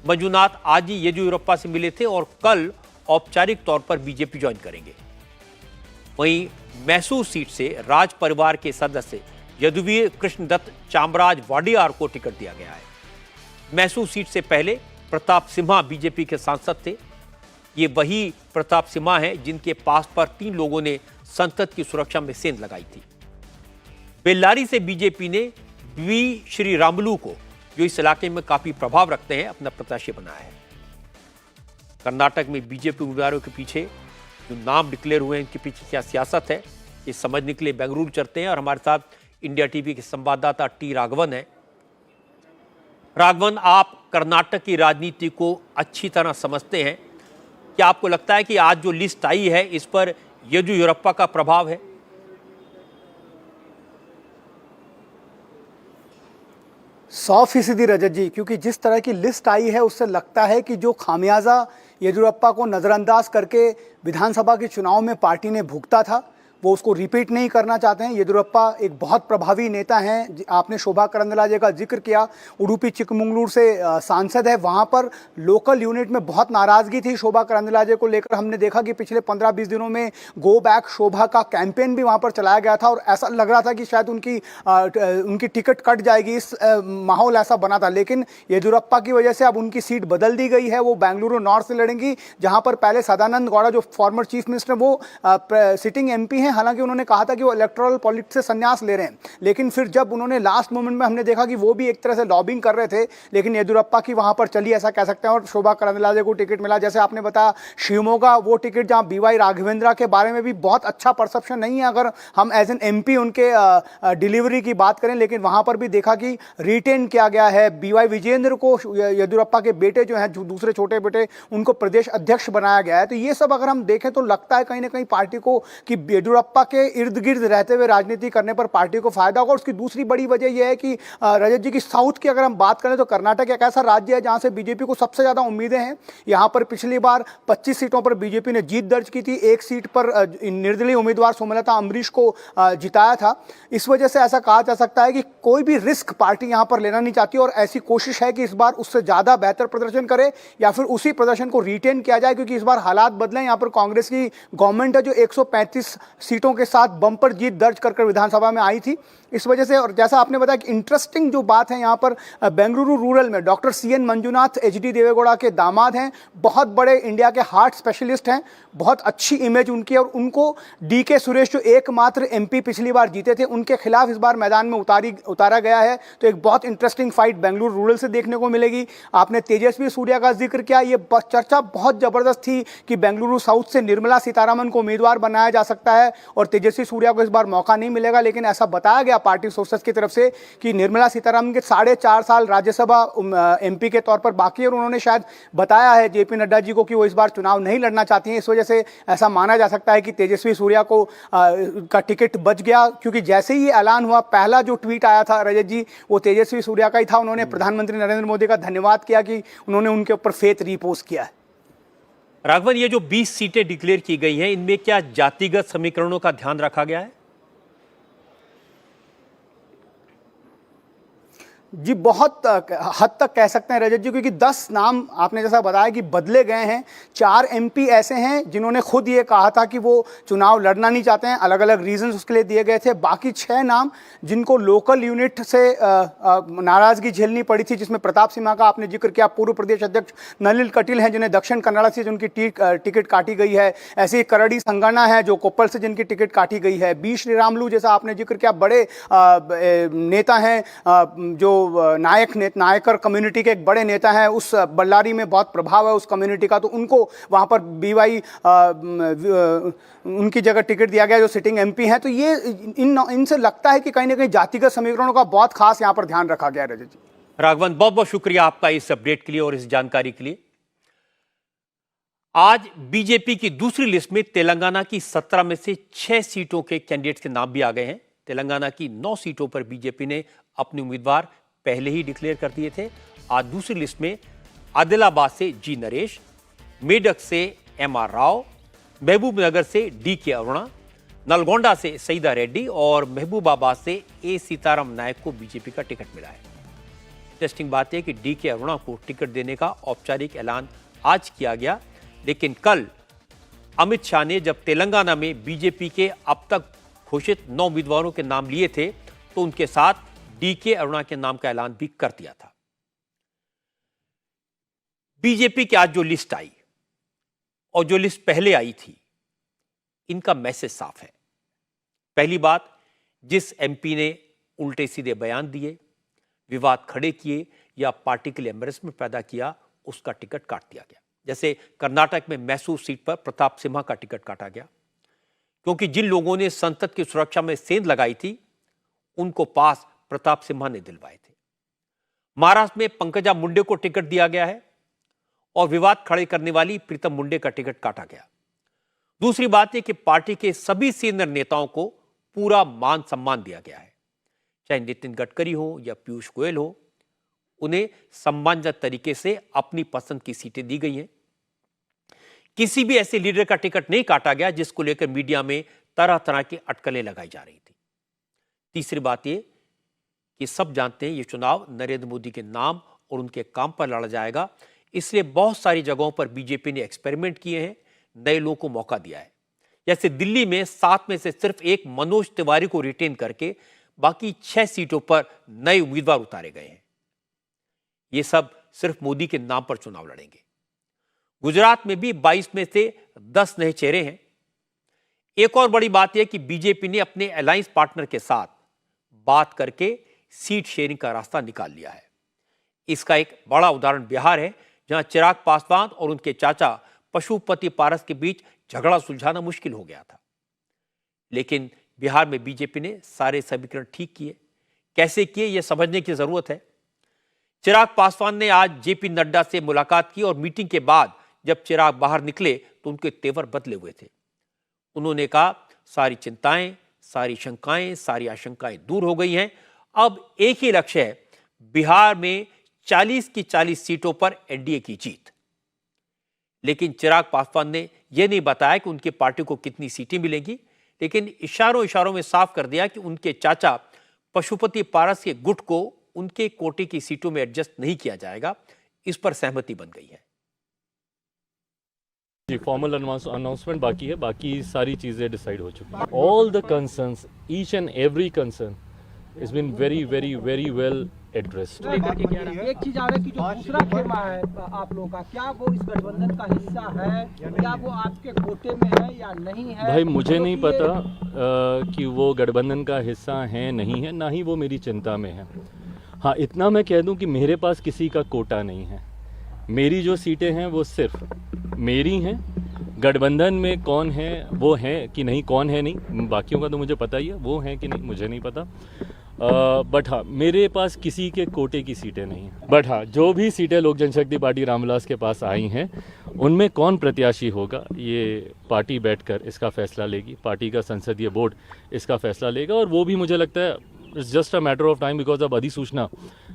A: मंजूनाथ आज ही येदियुरप्पा से मिले थे और कल औपचारिक तौर पर बीजेपी ज्वाइन करेंगे। वहीं मैसूर सीट से राज परिवार के सदस्य यदुवीर कृष्णदत्त चामराज वाडियार को टिकट दिया गया है। मैसूर सीट से पहले प्रताप सिम्हा बीजेपी के सांसद थे। ये वही प्रताप सिम्हा हैं जिनके पास पर 3 लोगों ने संसद की सुरक्षा में सेंध लगाई थी। बेल्लारी से बीजेपी ने वी श्रीरामुलु को, जो इस इलाके में काफी प्रभाव रखते हैं, अपना प्रत्याशी बनाया है। कर्नाटक में बीजेपी उम्मीदवारों के पीछे जो नाम डिक्लेयर हुए हैं, इनके पीछे क्या सियासत है, ये समझने के लिए बेंगलुरु चलते हैं और हमारे साथ इंडिया टीवी के संवाददाता टी राघवन है। राघवन, आप कर्नाटक की राजनीति को अच्छी तरह समझते हैं। क्या आपको लगता है कि आज जो लिस्ट आई है इस पर येदियुरप्पा का प्रभाव है?
D: 100% रजत जी, क्योंकि जिस तरह की लिस्ट आई है उससे लगता है कि जो खामियाजा येदियुरप्पा को नज़रअंदाज करके विधानसभा के चुनाव में पार्टी ने भुगता था वो उसको रिपीट नहीं करना चाहते हैं। येदियुरप्पा एक बहुत प्रभावी नेता हैं। आपने शोभा करंदलाजे का जिक्र किया, उडुपी चिकमंगलुरु से सांसद है। वहाँ पर लोकल यूनिट में बहुत नाराज़गी थी शोभा करंदलाजे को लेकर। हमने देखा कि पिछले 15-20 दिनों में गो बैक शोभा का कैंपेन भी वहाँ पर चलाया गया था और ऐसा लग रहा था कि शायद उनकी टिकट कट जाएगी, इस माहौल ऐसा बना था। लेकिन येदियुरप्पा की वजह से अब उनकी सीट बदल दी गई है। वो बेंगलुरु नॉर्थ से लड़ेंगी, जहाँ पर पहले सदानंद गौड़ा जो फॉर्मर चीफ मिनिस्टर वो सिटिंग MP हैं। हालांकि उन्होंने कहा था कि वो इलेक्टोरल पॉलिटिक्स से संन्यास ले रहे हैं, लेकिन फिर जब उन्होंने लास्ट मोमेंट में हमने देखा कि वो भी एक तरह से लॉबिंग कर रहे थे, लेकिन येदियुरप्पा की वहां पर चली, ऐसा कह सकते हैं। और शोभा करंदलाजे को टिकट मिला। जैसे आपने बताया शिवमोगा वो टिकट, जहां बीवाई राघवेंद्र के बारे में भी बहुत अच्छा परसेप्शन नहीं है अगर हम एज एन MP उनके डिलीवरी की बात करें, लेकिन वहां पर भी देखा कि रिटेन किया गया है। BY विजेंद्र को येदियुरप्पा के बेटे जो हैं, दूसरे छोटे बेटे, उनको प्रदेश अध्यक्ष बनाया गया है। तो ये सब अगर हम देखें तो लगता है कहीं ना कहीं पार्टी को कि येदियुरप्पा के इर्द गिर्द रहते हुए राजनीति करने पर पार्टी को फायदा होगा। उसकी दूसरी बड़ी वजह यह है कि रजत जी की साउथ की अगर हम बात करें तो कर्नाटक एक ऐसा राज्य है जहां से बीजेपी को सबसे ज्यादा उम्मीदें हैं। यहां पर पिछली बार 25 सीटों पर बीजेपी ने जीत दर्ज की थी। 1 सीट पर निर्दलीय उम्मीदवार सोमलता अम्बरीश को जिताया था। इस वजह से ऐसा कहा जा सकता है कि कोई भी रिस्क पार्टी यहां पर लेना नहीं चाहती और ऐसी कोशिश है कि इस बार उससे ज्यादा बेहतर प्रदर्शन करे या फिर उसी प्रदर्शन को रिटेन किया जाए, क्योंकि इस बार हालात बदले। यहां पर कांग्रेस की गवर्नमेंट है जो 135 सीटों के साथ बम्पर जीत दर्ज कर विधानसभा में आई थी। इस वजह से, और जैसा आपने बताया कि इंटरेस्टिंग जो बात है यहाँ पर बेंगलुरु रूरल में doctor CN Manjunath HD Devegowda के दामाद हैं, बहुत बड़े इंडिया के हार्ट स्पेशलिस्ट हैं, बहुत अच्छी इमेज उनकी। और उनको DK सुरेश जो एकमात्र MP पिछली बार जीते थे, उनके खिलाफ इस बार मैदान में उतारा गया है। तो एक बहुत इंटरेस्टिंग फाइट बेंगलुरु रूरल से देखने को मिलेगी। आपने तेजस्वी सूर्या का जिक्र किया, ये चर्चा बहुत जबरदस्त थी कि बेंगलुरु साउथ से निर्मला सीतारमण को उम्मीदवार बनाया जा सकता है और तेजस्वी सूर्या को इस बार मौका नहीं मिलेगा, लेकिन ऐसा बताया गया पार्टी सोर्सेस की तरफ से कि निर्मला सीतारामन के 4.5 साल राज्यसभा एमपी के तौर पर बाकी है, और उन्होंने शायद बताया है जेपी नड्डा जी को कि वो इस बार चुनाव नहीं लड़ना चाहती हैं। इस वजह से ऐसा माना जा सकता है कि तेजस्वी सूर्या को का टिकट बच गया, क्योंकि जैसे ही ऐलान हुआ पहला जो ट्वीट आया था रजत जी वो तेजस्वी सूर्या का ही था। उन्होंने प्रधानमंत्री नरेंद्र मोदी का धन्यवाद किया कि उन्होंने उनके ऊपर फेथ रिपोज किया है।
A: राघवन, ये जो 20 सीटें डिक्लेयर की गई हैं, इनमें क्या जातिगत समीकरणों का ध्यान रखा गया है?
D: जी बहुत हद तक कह सकते हैं रजत जी, क्योंकि 10 नाम आपने जैसा बताया कि बदले गए हैं। 4 एमपी ऐसे हैं जिन्होंने खुद ये कहा था कि वो चुनाव लड़ना नहीं चाहते हैं, अलग अलग रीजंस उसके लिए दिए गए थे। बाकी 6 नाम जिनको लोकल यूनिट से नाराजगी झेलनी पड़ी थी, जिसमें प्रताप सिम्हा का आपने जिक्र किया, पूर्व प्रदेश अध्यक्ष नलिन कटील हैं जिन्हें दक्षिण कन्नड़ा से जिनकी टिकट काटी गई है। ऐसे ही करड़ी संगना है जो कोप्पल से जिनकी टिकट काटी गई है। बी श्रीरामुलु जैसा आपने जिक्र किया, बड़े नेता हैं जो नायकर कम्युनिटी के एक बड़े नेता हैं, उस बल्लारी में बहुत प्रभाव है उस कम्युनिटी का, तो उनको वहां पर बीवाई उनकी जगह टिकट दिया गया जो सिटिंग एमपी हैं। तो ये इनसे लगता है कि कहीं ना कहीं जातिगत समीकरणों का बहुत खास यहां पर ध्यान रखा गया है। रजत जी,
A: राघवन, बहुत बहुत शुक्रिया आपका इस अपडेट के लिए और इस जानकारी के लिए। आज बीजेपी की दूसरी लिस्ट में तेलंगाना की 17 में से 6 सीटों के कैंडिडेट्स के नाम भी आ गए हैं। तेलंगाना की 9 सीटों पर बीजेपी ने अपने उम्मीदवार पहले ही डिक्लेयर कर दिए थे। आज दूसरी लिस्ट में आदिलाबाद से जी नरेश, मेडक से एमआर राव, महबूबनगर से डीके अरुणा, नलगोंडा से सईदा रेड्डी और महबूबाबाद से ए सीताराम नायक को बीजेपी का टिकट मिला है। इंटरेस्टिंग बात है कि डीके अरुणा को टिकट देने का औपचारिक ऐलान आज किया गया, लेकिन कल अमित शाह ने जब तेलंगाना में बीजेपी के अब तक घोषित 9 उम्मीदवारों के नाम लिए थे तो उनके साथ डीके अरुणा के नाम का ऐलान भी कर दिया था। बीजेपी की आज जो लिस्ट आई और जो लिस्ट पहले आई थी, इनका मैसेज साफ है। पहली बात, जिस एमपी ने उल्टे सीधे बयान दिए, विवाद खड़े किए या पार्टी के लिए एम्बैरेसमेंट पैदा किया, उसका टिकट काट दिया गया। जैसे कर्नाटक में मैसूर सीट पर प्रताप सिम्हा का टिकट काटा गया, क्योंकि जिन लोगों ने संसद की सुरक्षा में सेंध लगाई थी उनको पास प्रताप सिम्हा ने दिलवाए थे। महाराष्ट्र में पंकजा मुंडे को टिकट दिया गया है और विवाद खड़े करने वाली प्रीतम मुंडे का टिकट काटा गया। दूसरी बात यह कि पार्टी के सभी सीनियर नेताओं को पूरा मान सम्मान दिया गया है, चाहे नितिन गडकरी हो या पीयूष गोयल हो, उन्हें सम्मानजनक तरीके से अपनी पसंद की सीटें दी गई हैं। किसी भी ऐसे लीडर का टिकट नहीं काटा गया जिसको लेकर मीडिया में तरह तरह की अटकलें लगाई जा रही थी। तीसरी बात यह कि सब जानते हैं ये चुनाव नरेंद्र मोदी के नाम और उनके काम पर लड़ा जाएगा, इसलिए बहुत सारी जगहों पर बीजेपी ने एक्सपेरिमेंट किए हैं, नए लोगों को मौका दिया है। जैसे दिल्ली में 7 में से सिर्फ एक मनोज तिवारी को रिटेन करके बाकी 6 सीटों पर नए उम्मीदवार उतारे गए हैं। ये सब सिर्फ मोदी के नाम पर चुनाव लड़ेंगे। गुजरात में भी 22 में से 10 नए चेहरे हैं। एक और बड़ी बात यह कि बीजेपी ने अपने अलायंस पार्टनर के साथ बात करके सीट शेयरिंग का रास्ता निकाल लिया है। इसका एक बड़ा उदाहरण बिहार है, जहां चिराग पासवान और उनके चाचा पशुपति पारस के बीच झगड़ा सुलझाना मुश्किल हो गया था, लेकिन बिहार में बीजेपी ने सारे समीकरण ठीक किए। कैसे किए यह समझने की जरूरत है। चिराग पासवान ने आज जेपी नड्डा से मुलाकात की और मीटिंग के बाद जब चिराग बाहर निकले तो उनके तेवर बदले हुए थे। उन्होंने कहा, सारी चिंताएं, सारी शंकाएं, सारी आशंकाएं दूर हो गई हैं। अब एक ही लक्ष्य है, बिहार में 40 की 40 सीटों पर एनडीए की जीत। लेकिन चिराग पासवान ने यह नहीं बताया कि उनकी पार्टी को कितनी सीटें मिलेंगी, लेकिन इशारों में साफ कर दिया कि उनके चाचा पशुपति पारस के गुट को उनके कोटे की सीटों में एडजस्ट नहीं किया जाएगा। इस पर सहमति बन गई है।
E: जी, फॉर्मल अनाउंसमेंट बाकी है, बाकी सारी चीज़ें डिसाइड हो चुकी हैं। All the concerns, each and every concern is been very very very well addressed.
F: एक चीज आ रही है कि जो दूसरा खेमा है आप लोगों का, क्या वो इस गठबंधन का हिस्सा है, क्या वो आपके कोटे में है या नहीं है?
E: भाई मुझे नहीं पता कि वो गठबंधन का हिस्सा है नहीं है, ना ही वो मेरी चिंता में है। हाँ, इतना मैं कह दूं कि मेरे पास किसी का कोटा नहीं है। मेरी जो सीटें हैं वो सिर्फ मेरी हैं गठबंधन में कौन है वो है कि नहीं, कौन है नहीं, बाकियों का तो मुझे पता ही है, वो है कि नहीं मुझे नहीं पता। बट हाँ, मेरे पास किसी के कोटे की सीटें नहीं हैं। बट हाँ, जो भी सीटें लोक जनशक्ति पार्टी रामविलास के पास आई हैं, उनमें कौन प्रत्याशी होगा ये पार्टी बैठकर इसका फैसला लेगी, पार्टी का संसदीय बोर्ड इसका फैसला लेगा। और वो भी मुझे लगता है it's just a matter of time, because अब अधिसूचना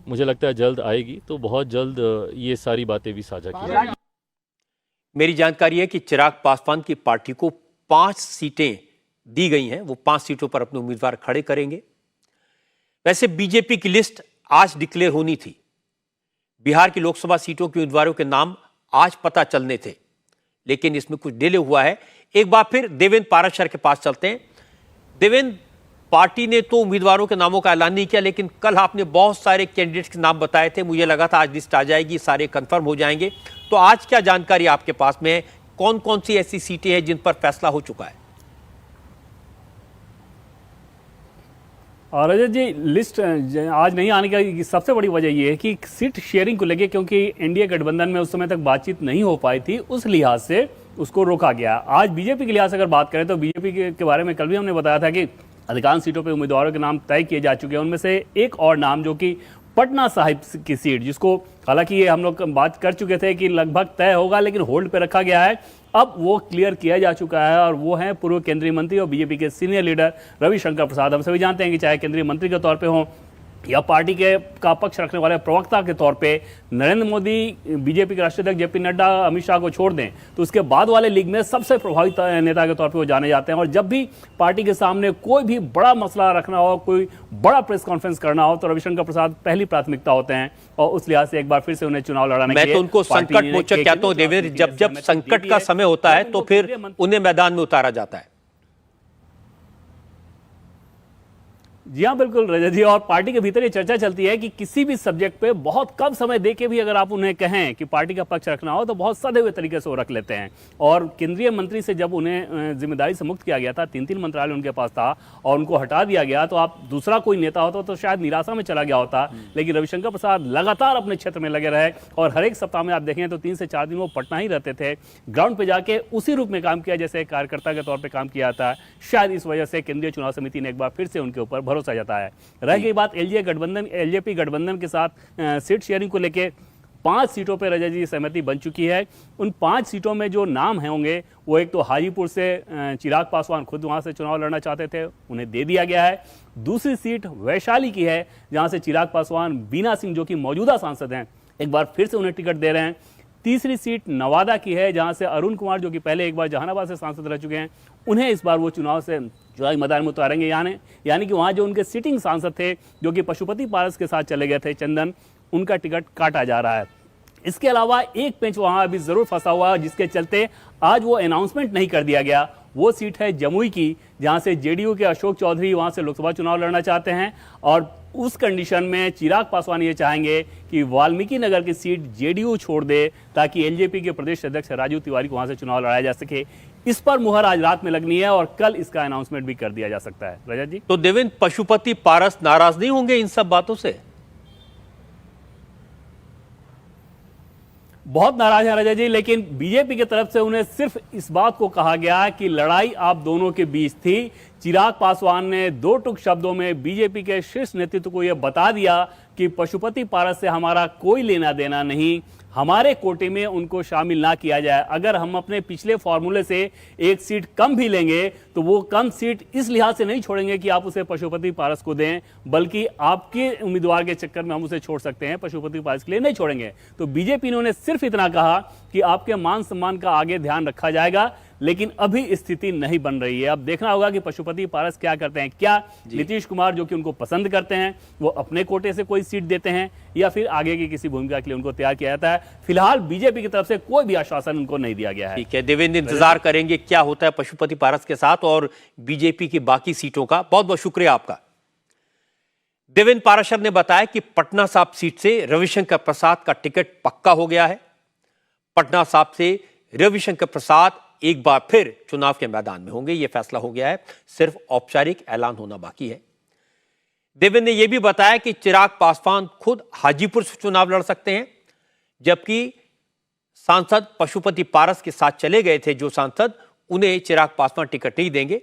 E: मुझे लगता है जल्द आएगी, तो बहुत जल्द ये सारी बातें भी साझा की जाएंगी।
A: मेरी जानकारी है कि चिराग पासवान की पार्टी को 5 सीटें दी गई हैं, वो 5 सीटों पर अपने उम्मीदवार खड़े करेंगे। वैसे बीजेपी की लिस्ट आज डिक्लेयर होनी थी। बिहार की लोकसभा सीटों के उम्मीदवारों के नाम आज पता चलने थे, लेकिन इसमें कुछ डिले हुआ है। एक बार फिर देवेंद्र पाराशर के पास चलते हैं। देवेंद्र, पार्टी ने तो उम्मीदवारों के नामों का ऐलान नहीं किया, लेकिन कल आपने बहुत सारे कैंडिडेट्स के नाम बताए थे। मुझे लगा था आज लिस्ट आ जाएगी, सारे कंफर्म हो जाएंगे। तो आज क्या जानकारी आपके पास में है? कौन कौन सी ऐसी सीटें हैं जिन पर फैसला हो चुका है?
B: और रजत जी, लिस्ट आज नहीं आने की सबसे बड़ी वजह यह है कि सीट शेयरिंग को लेके, क्योंकि एनडीए गठबंधन में उस समय तक बातचीत नहीं हो पाई थी, उस लिहाज से उसको रोका गया। आज बीजेपी के लिहाज से अगर बात करें तो बीजेपी के बारे में कल भी हमने बताया था कि अधिकांश सीटों पे उम्मीदवारों के नाम तय किए जा चुके हैं। उनमें से एक और नाम जो कि पटना साहिब की सीट, जिसको हालांकि ये हम लोग बात कर चुके थे कि लगभग तय होगा, लेकिन होल्ड पे रखा गया है, अब वो क्लियर किया जा चुका है। और वो है पूर्व केंद्रीय मंत्री और बीजेपी के सीनियर लीडर रविशंकर प्रसाद। हम सभी जानते हैं कि चाहे केंद्रीय मंत्री के तौर पे हों या पार्टी का पक्ष रखने वाले प्रवक्ता के तौर पे नरेंद्र मोदी, बीजेपी के राष्ट्रीय अध्यक्ष जेपी नड्डा, अमित शाह को छोड़ दें तो उसके बाद वाले लीग में सबसे प्रभावित नेता के तौर पे वो जाने जाते हैं। और जब भी पार्टी के सामने कोई भी बड़ा मसला रखना हो, कोई बड़ा प्रेस कॉन्फ्रेंस करना हो, तो रविशंकर प्रसाद पहली प्राथमिकता होते हैं। और उस लिहाज से एक बार फिर से उन्हें चुनाव लड़ाने के लिए
A: मैं तो उनको संकट मोचक कहता हूं देवेंद्र। जब संकट का समय होता है तो फिर उन्हें मैदान में उतारा जाता है।
B: जी हाँ, बिल्कुल रजत जी। और पार्टी के भीतर ये चर्चा चलती है कि किसी भी सब्जेक्ट पे बहुत कम समय देके भी अगर आप उन्हें कहें कि पार्टी का पक्ष रखना हो तो बहुत सधे हुए तरीके से वो रख लेते हैं। और केंद्रीय मंत्री से जब उन्हें जिम्मेदारी से मुक्त किया गया था, 3 मंत्रालय उनके पास था और उनको हटा दिया गया, तो आप दूसरा कोई नेता होता तो शायद निराशा में चला गया होता। लेकिन रविशंकर प्रसाद लगातार अपने क्षेत्र में लगे रहे और हर एक सप्ताह में आप देखें तो 3 से 4 दिन वो पटना ही रहते थे, ग्राउंड पे जाके उसी रूप में काम किया जैसे एक कार्यकर्ता के तौर पर काम किया था। शायद इस वजह से केंद्रीय चुनाव समिति ने एक बार फिर से उनके ऊपर भरोसा जताया है। रह गई बात एलजेपी गठबंधन के साथ सीट शेयरिंग को लेके, 5 सीटों पर रजत जी सहमति बन चुकी है। उन 5 सीटों में जो नाम होंगे वो एक तो हाजीपुर से चिराग पासवान खुद वहां से चुनाव लड़ना चाहते थे, उन्हें दे दिया गया है। दूसरी सीट वैशाली की है जहां से चिराग पासवान बीना सिंह जो कि मौजूदा सांसद हैं, एक बार फिर से उन्हें टिकट दे रहे हैं। तीसरी सीट नवादा की है जहां से अरुण कुमार जो कि पहले एक बार जहानाबाद से सांसद रह चुके हैं, उन्हें इस बार वो चुनाव से चुनावी मैदान में उतारेंगे। यानी कि वहां जो उनके सिटिंग सांसद थे जो कि पशुपति पारस के साथ चले गए थे, चंदन, उनका टिकट काटा जा रहा है। इसके अलावा एक पेंच वहां अभी जरूर फंसा हुआ, जिसके चलते आज वो अनाउंसमेंट नहीं कर दिया गया। वो सीट है जमुई की, जहां से जेडीयू के अशोक चौधरी वहां से लोकसभा चुनाव लड़ना चाहते हैं। और उस कंडीशन में चिराग पासवान ये चाहेंगे कि वाल्मीकि नगर की सीट जेडीयू छोड़ दे ताकि एलजेपी के प्रदेश अध्यक्ष राजू तिवारी को वहां से चुनाव लड़ाया जा सके। इस पर मुहर आज रात में लगनी है और कल इसका अनाउंसमेंट भी कर दिया जा सकता है। रजत जी,
A: तो देवेंद्र, पशुपति पारस नाराज नहीं होंगे इन सब बातों से?
B: बहुत नाराज है रजत जी, लेकिन बीजेपी की तरफ से उन्हें सिर्फ इस बात को कहा गया कि लड़ाई आप दोनों के बीच थी। चिराग पासवान ने 2 टूक शब्दों में बीजेपी के शीर्ष नेतृत्व को यह बता दिया कि पशुपति पारस से हमारा कोई लेना देना नहीं, हमारे कोटे में उनको शामिल ना किया जाए। अगर हम अपने पिछले फॉर्मूले से एक सीट कम भी लेंगे तो वो कम सीट इस लिहाज से नहीं छोड़ेंगे कि आप उसे पशुपति पारस को दें, बल्कि आपके उम्मीदवार के चक्कर में हम उसे छोड़ सकते हैं, पशुपति पारस के लिए नहीं छोड़ेंगे। तो बीजेपी ने उन्हें सिर्फ इतना कहा कि आपके मान सम्मान का आगे ध्यान रखा जाएगा, लेकिन अभी स्थिति नहीं बन रही है। अब देखना होगा कि पशुपति पारस क्या करते हैं। क्या नीतीश कुमार जो कि उनको पसंद करते हैं वो अपने कोटे से कोई सीट देते हैं या फिर आगे की किसी भूमिका के लिए उनको तैयार किया जाता है। फिलहाल बीजेपी की तरफ से कोई भी आश्वासन उनको नहीं दिया गया है।
A: ठीक है देवेंद्र, इंतजार करेंगे क्या होता है पशुपति पारस के साथ और बीजेपी की बाकी सीटों का। बहुत बहुत शुक्रिया आपका। देवेंद्र पाराशर ने बताया कि पटना साहिब सीट से रविशंकर प्रसाद का टिकट पक्का हो गया है। पटना साहिब से रविशंकर प्रसाद एक बार फिर चुनाव के मैदान में होंगे, यह फैसला हो गया है, सिर्फ औपचारिक ऐलान होना बाकी है। देवेंद्र ने यह भी बताया कि चिराग पासवान खुद हाजीपुर से चुनाव लड़ सकते हैं, जबकि सांसद पशुपति पारस के साथ चले गए थे जो सांसद, उन्हें चिराग पासवान टिकट नहीं देंगे,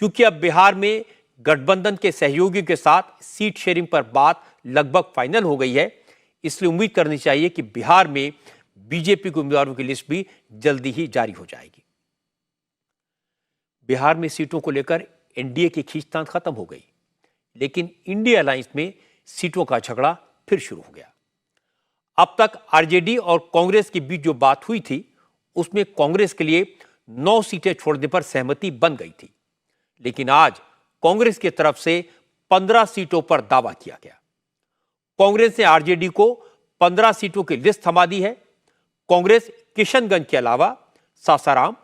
A: क्योंकि अब बिहार में गठबंधन के सहयोगियों के साथ सीट शेयरिंग पर बात लगभग फाइनल हो गई है। इसलिए उम्मीद करनी चाहिए कि बिहार में बीजेपी के उम्मीदवारों की लिस्ट भी जल्दी ही जारी हो जाएगी। बिहार में सीटों को लेकर एनडीए की खींचतान खत्म हो गई, लेकिन इंडिया अलायंस में सीटों का झगड़ा फिर शुरू हो गया। अब तक आरजेडी और कांग्रेस के बीच जो बात हुई थी, उसमें कांग्रेस के लिए 9 सीटें छोड़ने पर सहमति बन गई थी, लेकिन आज कांग्रेस की तरफ से 15 सीटों पर दावा किया गया। कांग्रेस ने आरजेडी को 15 सीटों की लिस्ट थमा दी है। कांग्रेस किशनगंज के अलावा सासाराम,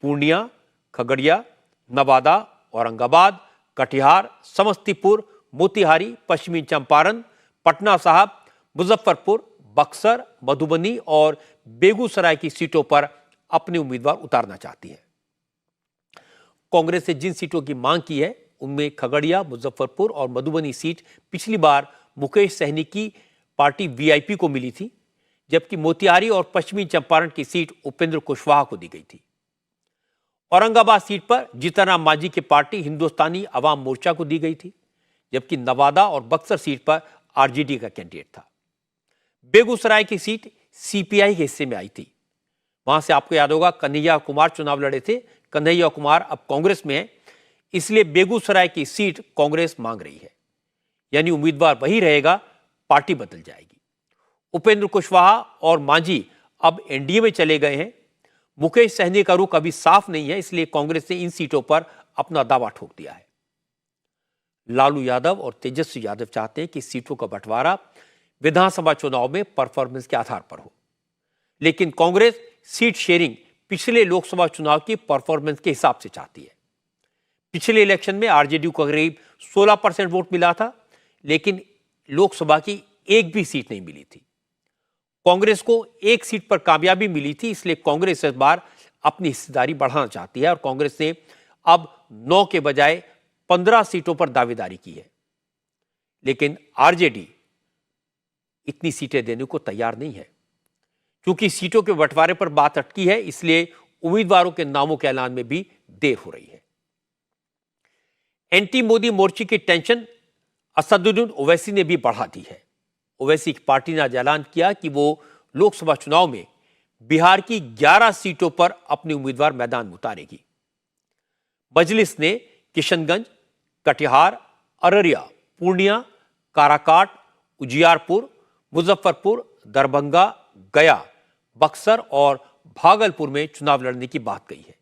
A: पूर्णिया, खगड़िया, नवादा, औरंगाबाद, कटिहार, समस्तीपुर, मोतिहारी, पश्चिमी चंपारण, पटना साहिब, मुजफ्फरपुर, बक्सर, मधुबनी और बेगूसराय की सीटों पर अपने उम्मीदवार उतारना चाहती है। कांग्रेस ने जिन सीटों की मांग की है, उनमें खगड़िया, मुजफ्फरपुर और मधुबनी सीट पिछली बार मुकेश सहनी की पार्टी वीआईपी को मिली थी, जबकि मोतिहारी और पश्चिमी चंपारण की सीट उपेंद्र कुशवाहा को दी गई थी। औरंगाबाद सीट पर जीतनराम मांझी की पार्टी हिंदुस्तानी अवाम मोर्चा को दी गई थी, जबकि नवादा और बक्सर सीट पर आरजेडी का कैंडिडेट था। बेगूसराय की सीट सीपीआई के हिस्से में आई थी। वहां से आपको याद होगा कन्हैया कुमार चुनाव लड़े थे। कन्हैया कुमार अब कांग्रेस में है, इसलिए बेगूसराय की सीट कांग्रेस मांग रही है। यानी उम्मीदवार वही रहेगा, पार्टी बदल जाएगी। उपेंद्र कुशवाहा और मांझी अब एनडीए में चले गए हैं। मुकेश सहनी का रुख अभी साफ नहीं है, इसलिए कांग्रेस ने इन सीटों पर अपना दावा ठोक दिया है। लालू यादव और तेजस्वी यादव चाहते हैं कि सीटों का बंटवारा विधानसभा चुनाव में परफॉर्मेंस के आधार पर हो, लेकिन कांग्रेस सीट शेयरिंग पिछले लोकसभा चुनाव की परफॉर्मेंस के हिसाब से चाहती है। पिछले इलेक्शन में आरजेडी को करीब 16% वोट मिला था, लेकिन लोकसभा की एक भी सीट नहीं मिली थी। कांग्रेस को एक सीट पर कामयाबी मिली थी, इसलिए कांग्रेस इस बार अपनी हिस्सेदारी बढ़ाना चाहती है और कांग्रेस ने अब 9 के बजाय 15 सीटों पर दावेदारी की है। लेकिन आरजेडी इतनी सीटें देने को तैयार नहीं है। क्योंकि सीटों के बंटवारे पर बात अटकी है, इसलिए उम्मीदवारों के नामों के ऐलान में भी देर हो रही है। एंटी मोदी मोर्चे की टेंशन असदुद्दीन ओवैसी ने भी बढ़ा दी है। ओवैसी की पार्टी ने आज ऐलान किया कि वो लोकसभा चुनाव में बिहार की 11 सीटों पर अपने उम्मीदवार मैदान में उतारेगी। मजलिस ने किशनगंज, कटिहार, अररिया, पूर्णिया, काराकाट, उजियारपुर, मुजफ्फरपुर, दरभंगा, गया, बक्सर और भागलपुर में चुनाव लड़ने की बात कही है।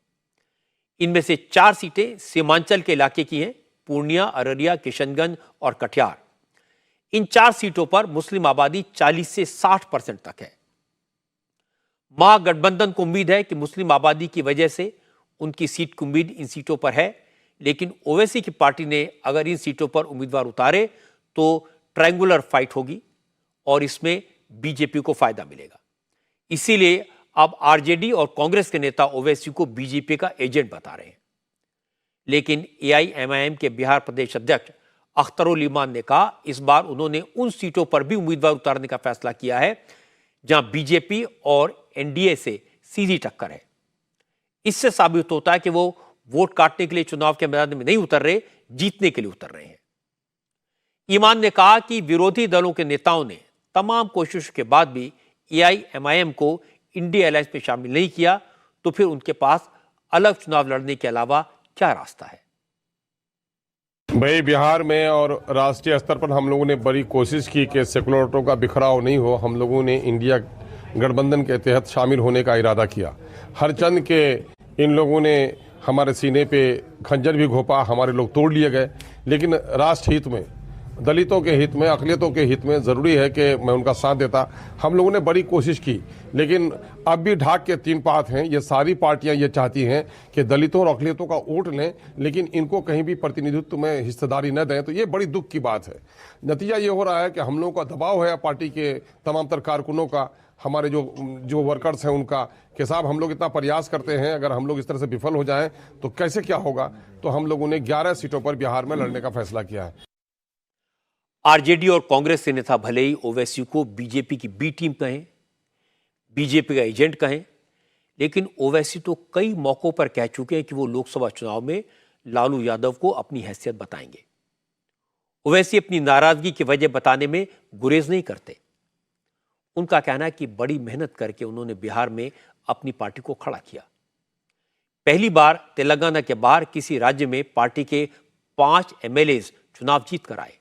A: इनमें से 4 सीटें सीमांचल के इलाके की हैं, पूर्णिया, अररिया, किशनगंज और कटिहार। इन 4 सीटों पर मुस्लिम आबादी 40 से 60% तक है। महागठबंधन को उम्मीद है कि मुस्लिम आबादी की वजह से उनकी सीट की उम्मीद इन सीटों पर है, लेकिन ओवैसी की पार्टी ने अगर इन सीटों पर उम्मीदवार उतारे तो ट्रायंगुलर फाइट होगी और इसमें बीजेपी को फायदा मिलेगा। इसीलिए अब आरजेडी और कांग्रेस के नेता ओवैसी को बीजेपी का एजेंट बता रहे हैं। लेकिन एआईएमआईएम के बिहार प्रदेश अध्यक्ष अख्तरुल ईमान ने कहा इस बार उन्होंने उन सीटों पर भी उम्मीदवार उतारने का फैसला किया है जहां बीजेपी और एनडीए से सीधी टक्कर है। इससे साबित होता है कि वो वोट काटने के लिए चुनाव के मैदान में नहीं उतर रहे, जीतने के लिए उतर रहे हैं। ईमान ने कहा कि विरोधी दलों के नेताओं ने तमाम कोशिशों के बाद भी एआईएमआईएम को इंडिया अलायंस में शामिल नहीं किया, तो फिर उनके पास अलग चुनाव लड़ने के अलावा क्या रास्ता है।
G: भाई बिहार में और राष्ट्रीय स्तर पर हम लोगों ने बड़ी कोशिश की कि सेकुलर वोटों का बिखराव नहीं हो। हम लोगों ने इंडिया गठबंधन के तहत शामिल होने का इरादा किया। हर चंद के इन लोगों ने हमारे सीने पे खंजर भी घोंपा, हमारे लोग तोड़ लिए गए। लेकिन राष्ट्र हित में, दलितों के हित में, अक़लियतों के हित में ज़रूरी है कि मैं उनका साथ देता। हम लोगों ने बड़ी कोशिश की, लेकिन अब भी ढाक के 3 पात हैं। ये सारी पार्टियां ये चाहती हैं कि दलितों और अक़लियतों का वोट लें, लेकिन इनको कहीं भी प्रतिनिधित्व में हिस्सेदारी न दें। तो ये बड़ी दुख की बात है। नतीजा ये हो रहा है कि हम लोगों का दबाव है पार्टी के तमाम तर कारकुनों का, हमारे जो वर्कर्स हैं उनका, कि साहब हम लोग इतना प्रयास करते हैं, अगर हम लोग इस तरह से विफल हो जाएं तो कैसे क्या होगा। तो हम लोगों ने 11 सीटों पर बिहार में लड़ने का फैसला किया है।
A: आरजेडी और कांग्रेस के नेता भले ही ओवैसी को बीजेपी की बी टीम कहें, बीजेपी का एजेंट कहें, लेकिन ओवैसी तो कई मौकों पर कह चुके हैं कि वो लोकसभा चुनाव में लालू यादव को अपनी हैसियत बताएंगे। ओवैसी अपनी नाराजगी की वजह बताने में गुरेज नहीं करते। उनका कहना है कि बड़ी मेहनत करके उन्होंने बिहार में अपनी पार्टी को खड़ा किया। पहली बार तेलंगाना के बाहर किसी राज्य में पार्टी के 5 एमएलएज चुनाव जीत कर आए,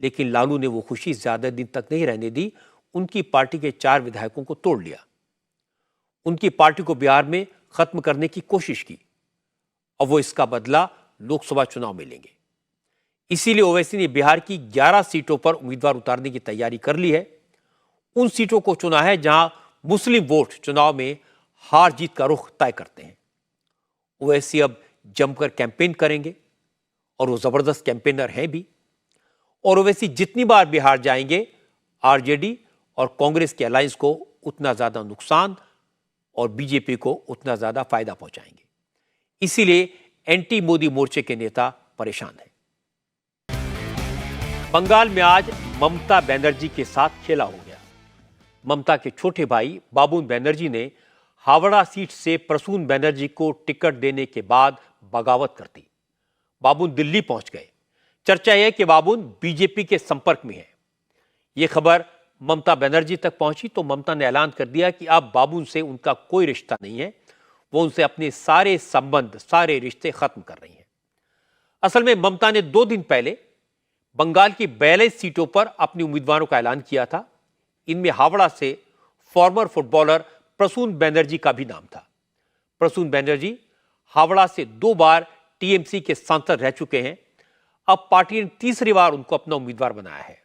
A: लेकिन लालू ने वो खुशी ज्यादा दिन तक नहीं रहने दी। उनकी पार्टी के 4 विधायकों को तोड़ लिया, उनकी पार्टी को बिहार में खत्म करने की कोशिश की। अब वो इसका बदला लोकसभा चुनाव में लेंगे। इसीलिए ओवैसी ने बिहार की 11 सीटों पर उम्मीदवार उतारने की तैयारी कर ली है। उन सीटों को चुना है जहां मुस्लिम वोट चुनाव में हार जीत का रुख तय करते हैं। ओवैसी अब जमकर कैंपेन करेंगे और वो जबरदस्त कैंपेनर हैं भी। और ओवैसी जितनी बार बिहार जाएंगे, आरजेडी और कांग्रेस के अलायंस को उतना ज्यादा नुकसान और बीजेपी को उतना ज्यादा फायदा पहुंचाएंगे। इसीलिए एंटी मोदी मोर्चे के नेता परेशान हैं। बंगाल में आज ममता बनर्जी के साथ खेला हो गया। ममता के छोटे भाई बाबुन बनर्जी ने हावड़ा सीट से प्रसून बनर्जी को टिकट देने के बाद बगावत कर दी। बाबुन दिल्ली पहुंच गए। चर्चा यह है कि बाबुन बीजेपी के संपर्क में है। यह खबर ममता बनर्जी तक पहुंची तो ममता ने ऐलान कर दिया कि अब बाबुन से उनका कोई रिश्ता नहीं है। वो उनसे अपने सारे संबंध, सारे रिश्ते खत्म कर रही हैं। असल में ममता ने 2 दिन पहले बंगाल की 42 सीटों पर अपने उम्मीदवारों का ऐलान किया था। इनमें हावड़ा से फॉर्मर फुटबॉलर प्रसून बनर्जी का भी नाम था। प्रसून बनर्जी हावड़ा से 2 बार टीएमसी के सांसद रह चुके हैं। अब पार्टी ने तीसरी बार उनको अपना उम्मीदवार बनाया है।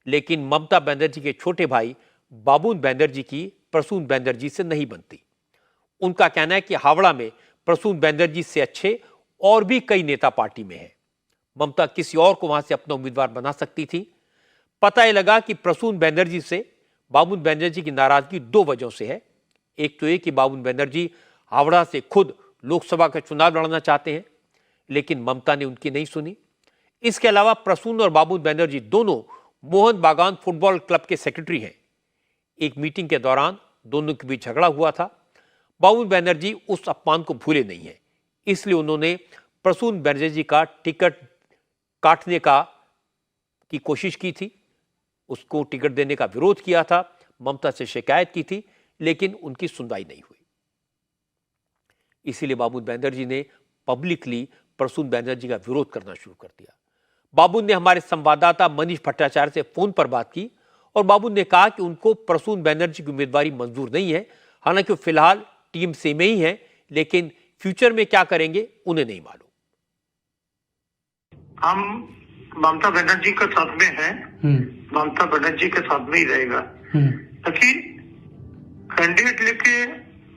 A: लेकिन ममता बनर्जी के छोटे भाई बाबुन बनर्जी की प्रसून बनर्जी से नहीं बनती। उनका कहना है कि हावड़ा में प्रसून बनर्जी से अच्छे और भी कई नेता पार्टी में हैं। ममता किसी और को वहां से अपना उम्मीदवार बना सकती थी। पता यह लगा कि प्रसून बनर्जी से बाबुन बनर्जी की नाराजगी 2 वजहों से है। एक तो ये कि बाबुन बनर्जी हावड़ा से खुद लोकसभा का चुनाव लड़ना चाहते हैं, लेकिन ममता ने उनकी नहीं सुनी। इसके अलावा प्रसून और बाबुन बनर्जी दोनों मोहन बागान फुटबॉल क्लब के सेक्रेटरी हैं। एक मीटिंग के दौरान दोनों के बीच झगड़ा हुआ था। बाबुन बनर्जी उस अपमान को भूले नहीं है, इसलिए उन्होंने प्रसून बनर्जी का टिकट काटने की कोशिश की थी। उसको टिकट देने का विरोध किया था, ममता से शिकायत की थी, लेकिन उनकी सुनवाई नहीं हुई। इसीलिए बाबुन बनर्जी ने पब्लिकली प्रसून बनर्जी का विरोध करना शुरू कर दिया। बाबुन ने हमारे संवाददाता मनीष भट्टाचार्य से फोन पर बात की और बाबुन ने कहा कि उनको प्रसून बनर्जी की उम्मीदवारी मंजूर नहीं है। हालांकि वो फिलहाल टीएमसी में ही है, लेकिन फ्यूचर में क्या करेंगे उन्हें नहीं मालूम।
H: हम ममता बनर्जी के साथ में हैं, ममता बनर्जी के साथ में ही रहेगा। लेकिन कैंडिडेट लेके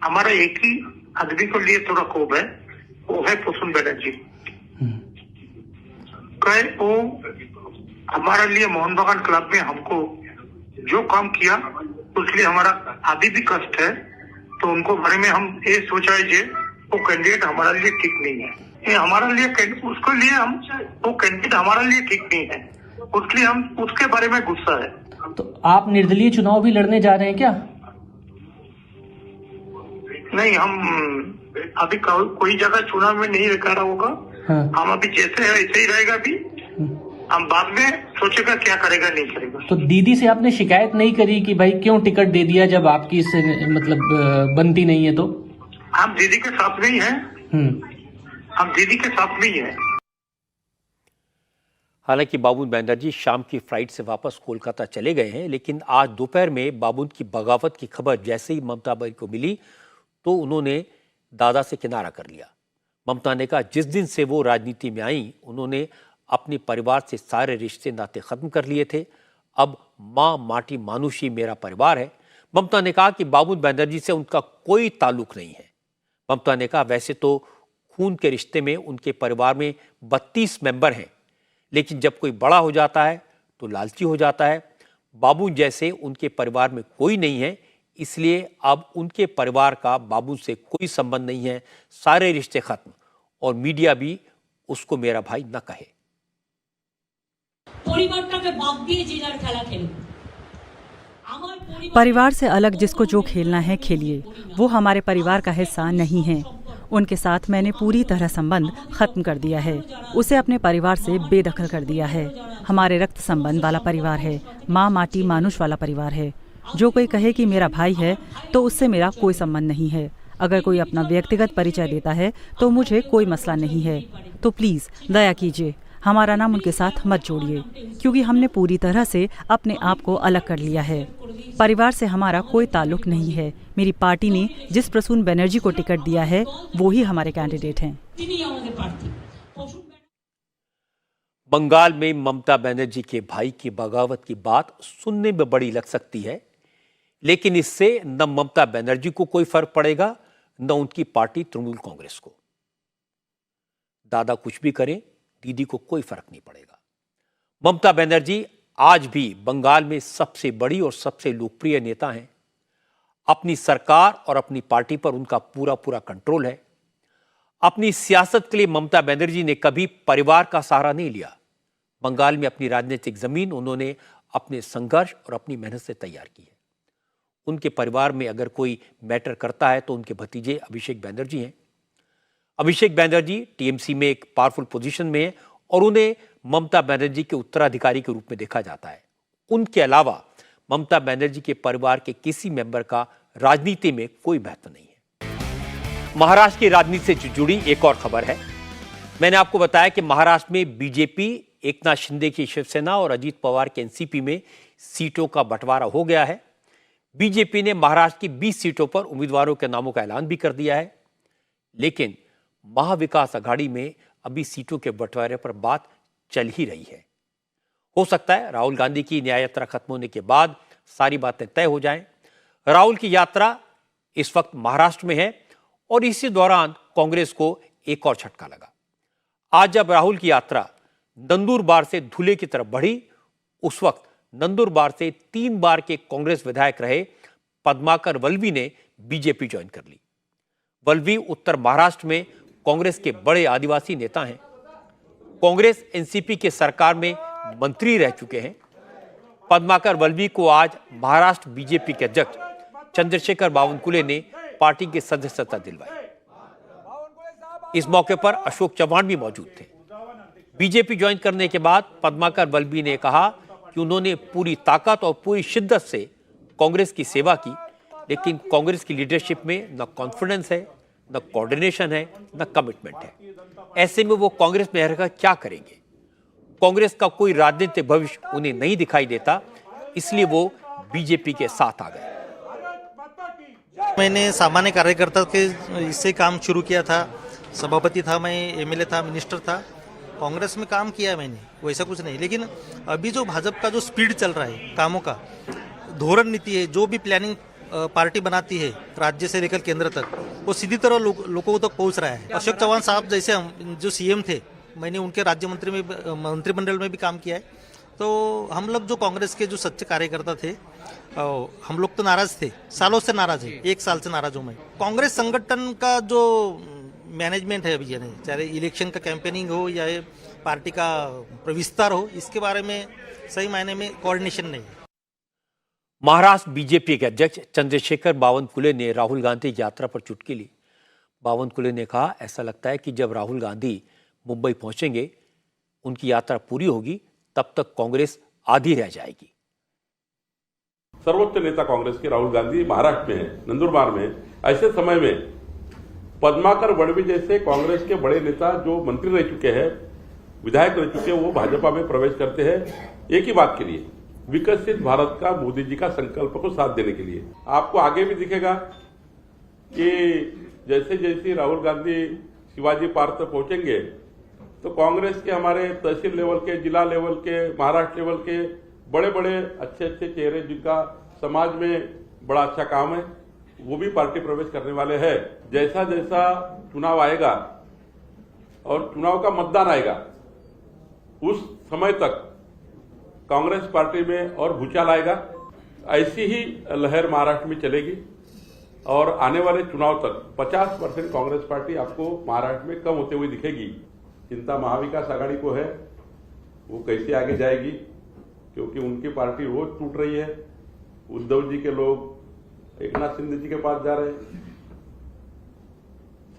H: हमारा एक ही आदमी को लिए थोड़ा खोब है, वो है प्रसून बनर्जी। वो हमारे लिए मोहन बागान क्लब में हमको जो काम किया उसलिए हमारा अभी भी कष्ट है। तो उनको बारे में हम ये सोचा है जे वो कैंडिडेट हमारे लिए ठीक नहीं है। ये हमारे लिए उसके लिए हम वो कैंडिडेट हमारे लिए ठीक नहीं है, उसलिए हम उसके बारे में गुस्सा है।
I: तो आप निर्दलीय चुनाव भी लड़ने जा रहे हैं क्या?
H: नहीं, हम अभी कोई जगह चुनाव में नहीं रखा होगा। हाँ। हम अभी जैसे है ऐसे ही रहेगा। अभी हम बाद में सोचेगा क्या करेगा नहीं करेगा।
I: तो दीदी से आपने शिकायत नहीं करी कि भाई क्यों टिकट दे दिया जब आपकी इससे मतलब बनती नहीं है? तो
H: हम दीदी के साथ में ही हैं। हम दीदी के साथ में ही हैं।
A: हालांकि बाबुन बनर्जी शाम की फ्लाइट से वापस कोलकाता चले गए हैं, लेकिन आज दोपहर में बाबुन की बगावत की खबर जैसे ही ममता बनर्जी को मिली तो उन्होंने दादा से किनारा कर लिया। ममता ने कहा जिस दिन से वो राजनीति में आई उन्होंने अपने परिवार से सारे रिश्ते नाते खत्म कर लिए थे। अब माँ माटी मानुषी मेरा परिवार है। ममता ने कहा कि बाबुन बनर्जी से उनका कोई ताल्लुक नहीं है। ममता ने कहा वैसे तो खून के रिश्ते में उनके परिवार में 32 मेंबर हैं, लेकिन जब कोई बड़ा हो जाता है तो लालची हो जाता है। बाबुन जैसे उनके परिवार में कोई नहीं है, इसलिए अब उनके परिवार का बाबुन से कोई संबंध नहीं है, सारे रिश्ते खत्म। और मीडिया भी उसको मेरा भाई न कहे।
J: পরিবারটাকে বাদ দিয়ে যে যার খেলা খেলুক। परिवार से अलग जिसको जो खेलना है खेलिए, वो हमारे परिवार का हिस्सा नहीं है। उनके साथ मैंने पूरी तरह संबंध खत्म कर दिया है, उसे अपने परिवार से बेदखल कर दिया है। हमारे रक्त संबंध वाला परिवार है, माँ माटी मानुष वाला परिवार है। जो कोई कहे कि मेरा भाई है तो उससे मेरा कोई संबंध नहीं है। अगर कोई अपना व्यक्तिगत परिचय देता है तो मुझे कोई मसला नहीं है। तो प्लीज़ दया कीजिए, हमारा नाम उनके साथ मत जोड़िए, क्योंकि हमने पूरी तरह से अपने आप को अलग कर लिया है। परिवार से हमारा कोई ताल्लुक नहीं है। मेरी पार्टी ने जिस प्रसून बनर्जी को टिकट दिया है वो ही हमारे कैंडिडेट हैं।
A: बंगाल में ममता बनर्जी के भाई की बगावत की बात सुनने में बड़ी लग सकती है, लेकिन इससे न ममता बनर्जी को कोई फर्क पड़ेगा न उनकी पार्टी तृणमूल कांग्रेस को। दादा कुछ भी करें, दीदी को कोई फर्क नहीं पड़ेगा। ममता बनर्जी आज भी बंगाल में सबसे बड़ी और सबसे लोकप्रिय नेता हैं। अपनी सरकार और अपनी पार्टी पर उनका पूरा पूरा कंट्रोल है। अपनी सियासत के लिए ममता बनर्जी ने कभी परिवार का सहारा नहीं लिया। बंगाल में अपनी राजनीतिक जमीन उन्होंने अपने संघर्ष और अपनी मेहनत से तैयार की है। उनके परिवार में अगर कोई मैटर करता है तो उनके भतीजे अभिषेक बनर्जी हैं। अभिषेक बनर्जी टीएमसी में एक पावरफुल पोजीशन में है और उन्हें ममता बनर्जी के उत्तराधिकारी के रूप में देखा जाता है। उनके अलावा ममता बनर्जी के परिवार के किसी मेंबर का राजनीति में कोई महत्व नहीं है। महाराष्ट्र की राजनीति से जुड़ी एक और खबर है। मैंने आपको बताया कि महाराष्ट्र में बीजेपी, एकनाथ शिंदे की शिवसेना और अजीत पवार के एनसीपी में सीटों का बंटवारा हो गया है। बीजेपी ने महाराष्ट्र की 20 सीटों पर उम्मीदवारों के नामों का ऐलान भी कर दिया है, लेकिन महाविकास अघाड़ी में अभी सीटों के बंटवारे पर बात चल ही रही है। हो सकता है राहुल गांधी की न्याय यात्रा खत्म होने के बाद सारी बातें तय हो जाएं। राहुल की यात्रा इस वक्त महाराष्ट्र में है और इसी दौरान कांग्रेस को एक और झटका लगा। आज जब राहुल की यात्रा नंदुरबार से धुले की तरफ बढ़ी, उस वक्त नंदुरबार से 3 बार के कांग्रेस विधायक रहे पद्माकर वल्वी ने बीजेपी ज्वाइन कर ली। वल्वी उत्तर महाराष्ट्र में कांग्रेस के बड़े आदिवासी नेता हैं। कांग्रेस एनसीपी के सरकार में मंत्री रह चुके हैं। पद्माकर वल्वी को आज महाराष्ट्र बीजेपी के अध्यक्ष चंद्रशेखर बावनकुले ने पार्टी की सदस्यता दिलवाई। इस मौके पर अशोक चव्हाण भी मौजूद थे। बीजेपी ज्वाइन करने के बाद पद्माकर वल्वी ने कहा कि उन्होंने पूरी ताकत और पूरी शिद्दत से कांग्रेस की सेवा की, लेकिन कांग्रेस की लीडरशिप में न कॉन्फिडेंस है, न कोऑर्डिनेशन है, न कमिटमेंट है। ऐसे में वो कांग्रेस में रहकर क्या करेंगे? कांग्रेस का कोई राजनीतिक भविष्य उन्हें नहीं दिखाई देता, इसलिए वो बीजेपी के साथ आ गए।
K: मैंने सामान्य कार्यकर्ता के इससे काम शुरू किया था। सभापति था, मैं एमएलए था, मिनिस्टर था, कांग्रेस में काम किया मैंने, वैसा कुछ नहीं। लेकिन अभी जो भाजपा का जो स्पीड चल रहा है कामों का, धोरण नीति है, जो भी प्लानिंग पार्टी बनाती है राज्य से लेकर केंद्र तक, वो सीधी तरह लोगों तक पहुंच रहा है। अशोक चव्हाण साहब जैसे जो सीएम थे, मैंने उनके राज्य मंत्री में मंत्रिमंडल में भी काम किया है। तो हम लोग जो कांग्रेस के जो सच्चे कार्यकर्ता थे, हम लोग तो नाराज थे, सालों से नाराज है, 1 साल से नाराज हूँ मैं। कांग्रेस संगठन का जो मैनेजमेंट है अभी, चाहे इलेक्शन का कैंपेनिंग हो या पार्टी का विस्तार हो, इसके बारे में सही मायने में कोऑर्डिनेशन नहीं है।
A: महाराष्ट्र बीजेपी के अध्यक्ष चंद्रशेखर बावनकुले ने राहुल गांधी की यात्रा पर चुटकी ली। बावनकुले ने कहा, ऐसा लगता है कि जब राहुल गांधी मुंबई पहुंचेंगे, उनकी यात्रा पूरी होगी, तब तक कांग्रेस आधी रह जाएगी।
L: सर्वोच्च नेता कांग्रेस के राहुल गांधी महाराष्ट्र में है, नंदुरबार में। ऐसे समय में पद्माकर वल्वी जैसे कांग्रेस के बड़े नेता जो मंत्री रह चुके हैं, विधायक रह चुके हैं, वो भाजपा में प्रवेश करते हैं एक ही बात के लिए, विकसित भारत का मोदी जी का संकल्प को साथ देने के लिए। आपको आगे भी दिखेगा कि जैसे जैसे राहुल गांधी शिवाजी पार्क तक पहुंचेंगे तो कांग्रेस के हमारे तहसील लेवल के, जिला लेवल के, महाराष्ट्र लेवल के बड़े बड़े अच्छे अच्छे चेहरे जिनका समाज में बड़ा अच्छा काम है, वो भी पार्टी प्रवेश करने वाले हैं। जैसा जैसा चुनाव आएगा और चुनाव का मतदान आएगा, उस समय तक कांग्रेस पार्टी में और भूचाल आएगा। ऐसी ही लहर महाराष्ट्र में चलेगी और आने वाले चुनाव तक 50% कांग्रेस पार्टी आपको महाराष्ट्र में कम होते हुए दिखेगी। चिंता महाविकास आघाड़ी को है, वो कैसे आगे जाएगी, क्योंकि उनकी पार्टी रोज टूट रही है। उद्धव जी के लोग एक नाथ शिंदे जी के पास जा रहे हैं,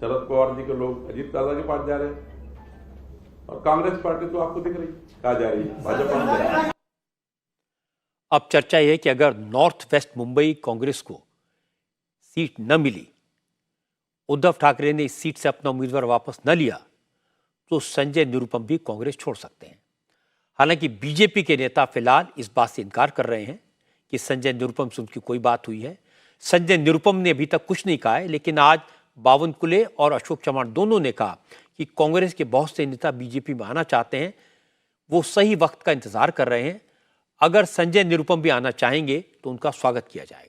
L: शरद पवार जी के लोग अजीत दादा के पास जा रहे हैं, और कांग्रेस पार्टी तो आपको दिख रही कहाँ जा रही है, भाजपा में जा रही है।
A: अब चर्चा यह है कि अगर नॉर्थ वेस्ट मुंबई कांग्रेस को सीट न मिली, उद्धव ठाकरे ने इस सीट से अपना उम्मीदवार वापस न लिया, तो संजय निरुपम भी कांग्रेस छोड़ सकते हैं। हालांकि बीजेपी के नेता फिलहाल इस बात से इनकार कर रहे हैं कि संजय निरुपम से उनकी कोई बात हुई है। संजय निरुपम ने अभी तक कुछ नहीं कहा है, लेकिन आज बावनकुले और अशोक चव्हाण दोनों ने कहा कि कांग्रेस के बहुत से नेता बीजेपी में आना चाहते हैं, वो सही वक्त का इंतजार कर रहे हैं। अगर संजय निरुपम भी आना चाहेंगे तो उनका स्वागत किया जाएगा।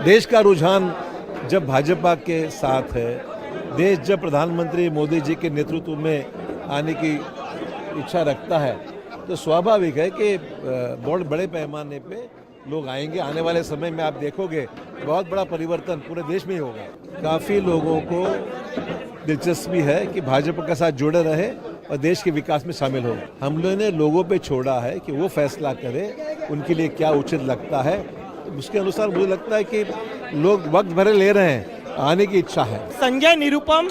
M: देश का रुझान जब भाजपा के साथ है, देश जब प्रधानमंत्री मोदी जी के नेतृत्व में आने की इच्छा रखता है, तो स्वाभाविक है कि बहुत बड़े पैमाने पे लोग आएंगे। आने वाले समय में आप देखोगे बहुत बड़ा परिवर्तन पूरे देश में ही होगा। काफ़ी लोगों को दिलचस्पी है कि भाजपा के साथ जुड़े रहे और देश के विकास में शामिल हो। हम लोगों ने लोगों पे छोड़ा है कि वो फैसला करें उनके लिए क्या उचित लगता है। उसके अनुसार मुझे लगता है कि लोग वक्त भरे ले रहे हैं, आने की इच्छा है।
F: संजय निरुपम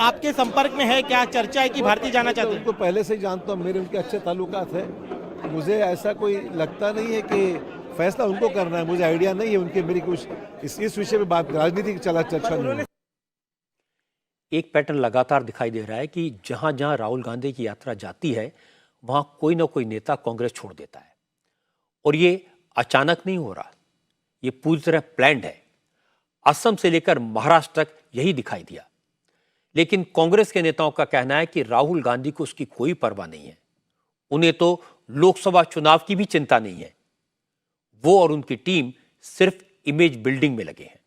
F: आपके संपर्क में है क्या? चर्चा है कि भारतीय जाना चाहते हैं?
M: उनको पहले से ही जानता हूँ, मेरे उनके अच्छे ताल्लुकात है। मुझे ऐसा कोई लगता नहीं है कि फैसला उनको करना है, मुझे आइडिया नहीं है उनके मेरी कुछ इस विषय में बात राजनीतिक चर्चा नहीं।
A: एक पैटर्न लगातार दिखाई दे रहा है कि जहां जहां राहुल गांधी की यात्रा जाती है, वहां कोई ना कोई नेता कांग्रेस छोड़ देता है, और ये अचानक नहीं हो रहा, ये पूरी तरह प्लान्ड है। असम से लेकर महाराष्ट्र तक यही दिखाई दिया। लेकिन कांग्रेस के नेताओं का कहना है कि राहुल गांधी को उसकी कोई परवाह नहीं है, उन्हें तो लोकसभा चुनाव की भी चिंता नहीं है। वो और उनकी टीम सिर्फ इमेज बिल्डिंग में लगे हैं।